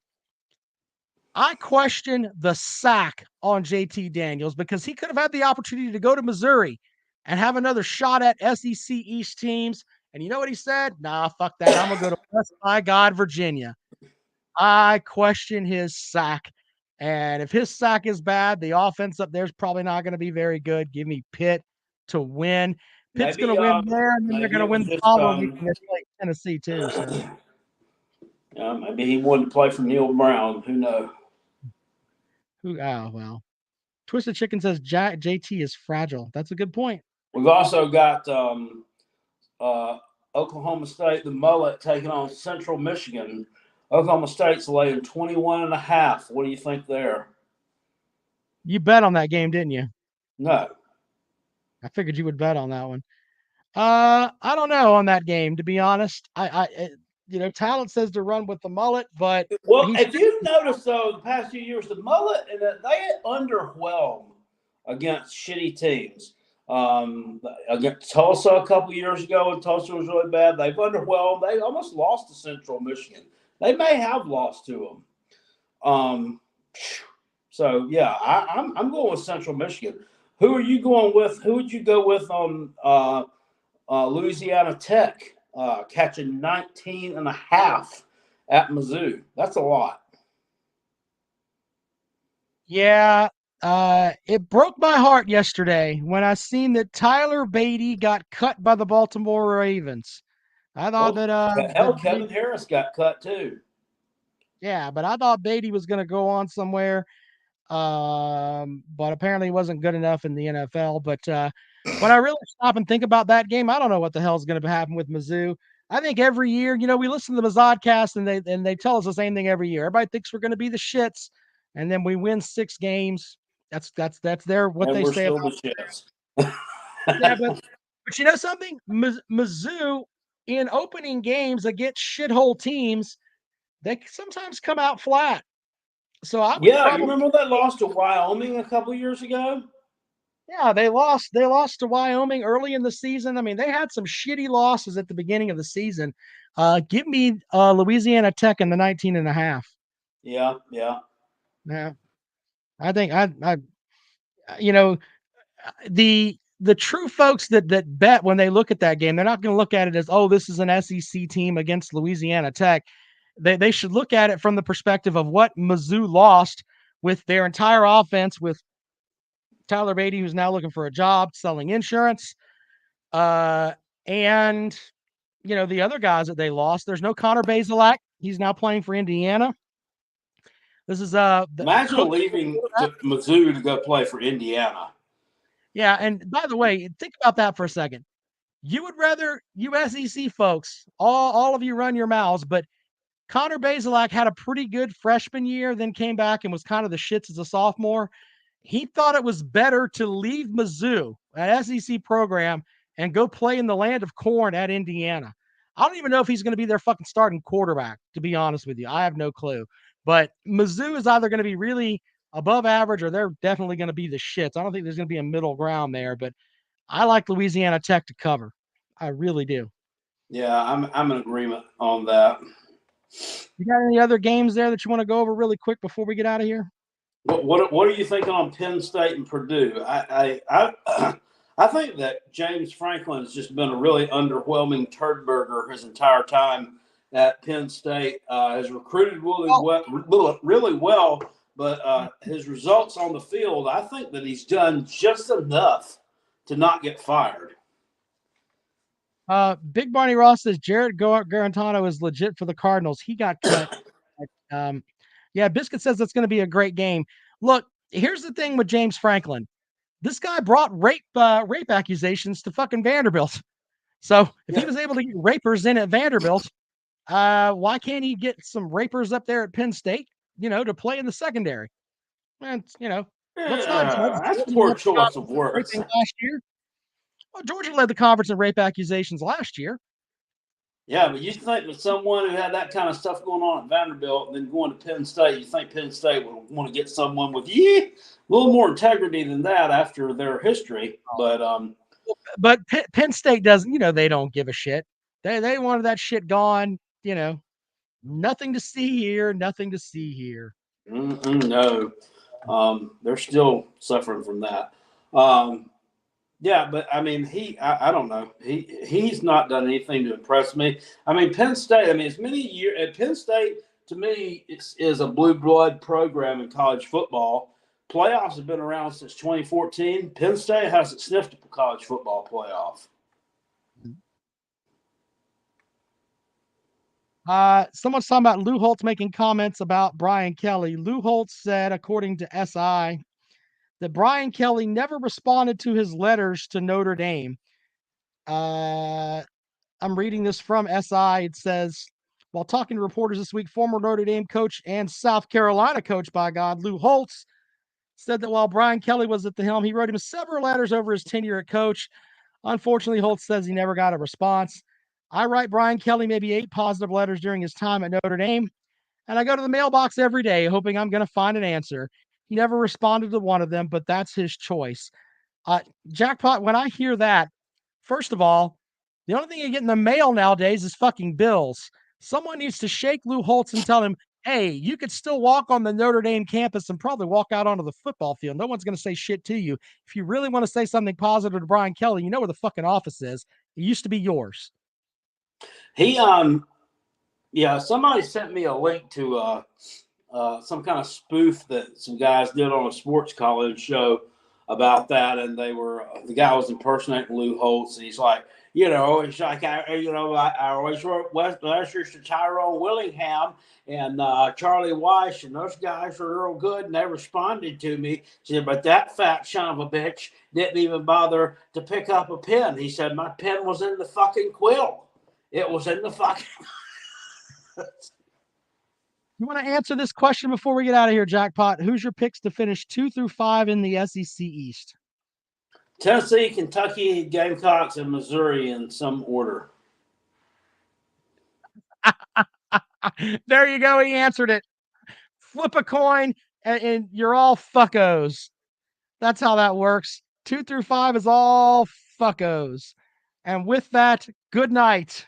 I question the sack on JT Daniels because he could have had the opportunity to go to Missouri and have another shot at SEC East teams. And you know what he said? Nah, fuck that. I'm going to go to West by God, Virginia. I question his sack. And if his sack is bad, the offense up there is probably not going to be very good. Give me Pitt to win. Pitt's going to win there, and then they're going to win the following week against Tennessee too. So maybe he wanted to play for Neil Brown. Who knows? Oh, well. Twisted Chicken says JT is fragile. That's a good point. We've also got Oklahoma State, the Mullet, taking on Central Michigan. Oklahoma State's laying 21.5. What do you think there? You bet on that game, didn't you? No. I figured you would bet on that one. I don't know on that game, to be honest. Talent says to run with the Mullet, but if you've noticed though, the past few years, the Mullet and they underwhelm against shitty teams. Against Tulsa a couple years ago, and Tulsa was really bad. They've underwhelmed. They almost lost to Central Michigan. They may have lost to them. So yeah, I'm going with Central Michigan. Who are you going with? Who would you go with on Louisiana Tech catching 19.5 at Mizzou? That's a lot. Yeah, it broke my heart yesterday when I seen that Tyler Beatty got cut by the Baltimore Ravens. I thought Kevin Harris got cut too. Yeah, but I thought Beatty was going to go on somewhere, but apparently he wasn't good enough in the NFL. But when I really stop and think about that game, I don't know what the hell is going to happen with Mizzou. I think every year, we listen to the Mazodcast and they tell us the same thing every year. Everybody thinks we're going to be the shits, and then we win 6 games. That's their what they say about the shits. Yeah, but you know something? Mizzou in opening games against shithole teams, they sometimes come out flat. So you remember they lost to Wyoming a couple years ago? Yeah, they lost to Wyoming early in the season. I mean, they had some shitty losses at the beginning of the season. Give me Louisiana Tech in the 19.5. Yeah, yeah. Yeah. I think you know, the true folks that bet when they look at that game, they're not going to look at it as, oh, this is an SEC team against Louisiana Tech. They should look at it from the perspective of what Mizzou lost with their entire offense, with Tyler Beatty, who's now looking for a job selling insurance, and the other guys that they lost. There's no Connor Bazelak. He's now playing for Indiana. This is imagine leaving Mizzou to go play for Indiana. Yeah, and by the way, think about that for a second. You would rather, you SEC folks, all of you run your mouths, but Connor Bazelak had a pretty good freshman year, then came back and was kind of the shits as a sophomore. He thought it was better to leave Mizzou, an SEC program, and go play in the land of corn at Indiana. I don't even know if he's going to be their fucking starting quarterback, to be honest with you. I have no clue. But Mizzou is either going to be really above average or they're definitely going to be the shits. I don't think there's going to be a middle ground there, but I like Louisiana Tech to cover. I really do. Yeah, I'm in agreement on that. You got any other games there that you want to go over really quick before we get out of here? What are you thinking on Penn State and Purdue? I think that James Franklin has just been a really underwhelming turd burger his entire time at Penn State. Has recruited really well, but his results on the field, I think that he's done just enough to not get fired. Big Barney Ross says Jared Garantano is legit for the Cardinals. He got cut. Yeah, Biscuit says it's going to be a great game. Look, here's the thing with James Franklin. This guy brought rape accusations to fucking Vanderbilt. So if he was able to get rapers in at Vanderbilt, why can't he get some rapers up there at Penn State, to play in the secondary? And, let's not judge. That's poor choice of words. Last year. Well, Georgia led the conference in rape accusations last year. Yeah, but you think with someone who had that kind of stuff going on at Vanderbilt and then going to Penn State, you think Penn State would want to get someone with a little more integrity than that after their history. But Penn State doesn't, they don't give a shit. They wanted that shit gone, nothing to see here, nothing to see here. No, they're still suffering from that. Yeah, but I mean, I don't know. He's not done anything to impress me. I mean, Penn State, as many years at Penn State, to me, is a blue blood program in college football. Playoffs have been around since 2014. Penn State hasn't sniffed a college football playoff. Someone's talking about Lou Holtz making comments about Brian Kelly. Lou Holtz said, according to SI, that Brian Kelly never responded to his letters to Notre Dame. I'm reading this from SI. It says, while talking to reporters this week, former Notre Dame coach and South Carolina coach, by God, Lou Holtz, said that while Brian Kelly was at the helm, he wrote him several letters over his tenure at coach. Unfortunately, Holtz says he never got a response. I write Brian Kelly maybe 8 positive letters during his time at Notre Dame, and I go to the mailbox every day hoping I'm going to find an answer. He never responded to one of them, but that's his choice. Jackpot, when I hear that, first of all, the only thing you get in the mail nowadays is fucking bills. Someone needs to shake Lou Holtz and tell him, hey, you could still walk on the Notre Dame campus and probably walk out onto the football field. No one's going to say shit to you. If you really want to say something positive to Brian Kelly, you know where the fucking office is. It used to be yours. Somebody sent me a link to some kind of spoof that some guys did on a sports college show about that, and the guy was impersonating Lou Holtz, and he's like, it's like I always wrote letters to Tyrone Willingham and Charlie Weiss, and those guys were real good, and they responded to me. He said, but that fat son of a bitch didn't even bother to pick up a pen. He said, my pen was in the fucking quill. It was in the fucking. You want to answer this question before we get out of here, Jackpot? Who's your picks to finish 2 through 5 in the SEC East? Tennessee, Kentucky, Gamecocks, and Missouri in some order. There you go. He answered it. Flip a coin, and you're all fuckos. That's how that works. 2 through 5 is all fuckos. And with that, good night.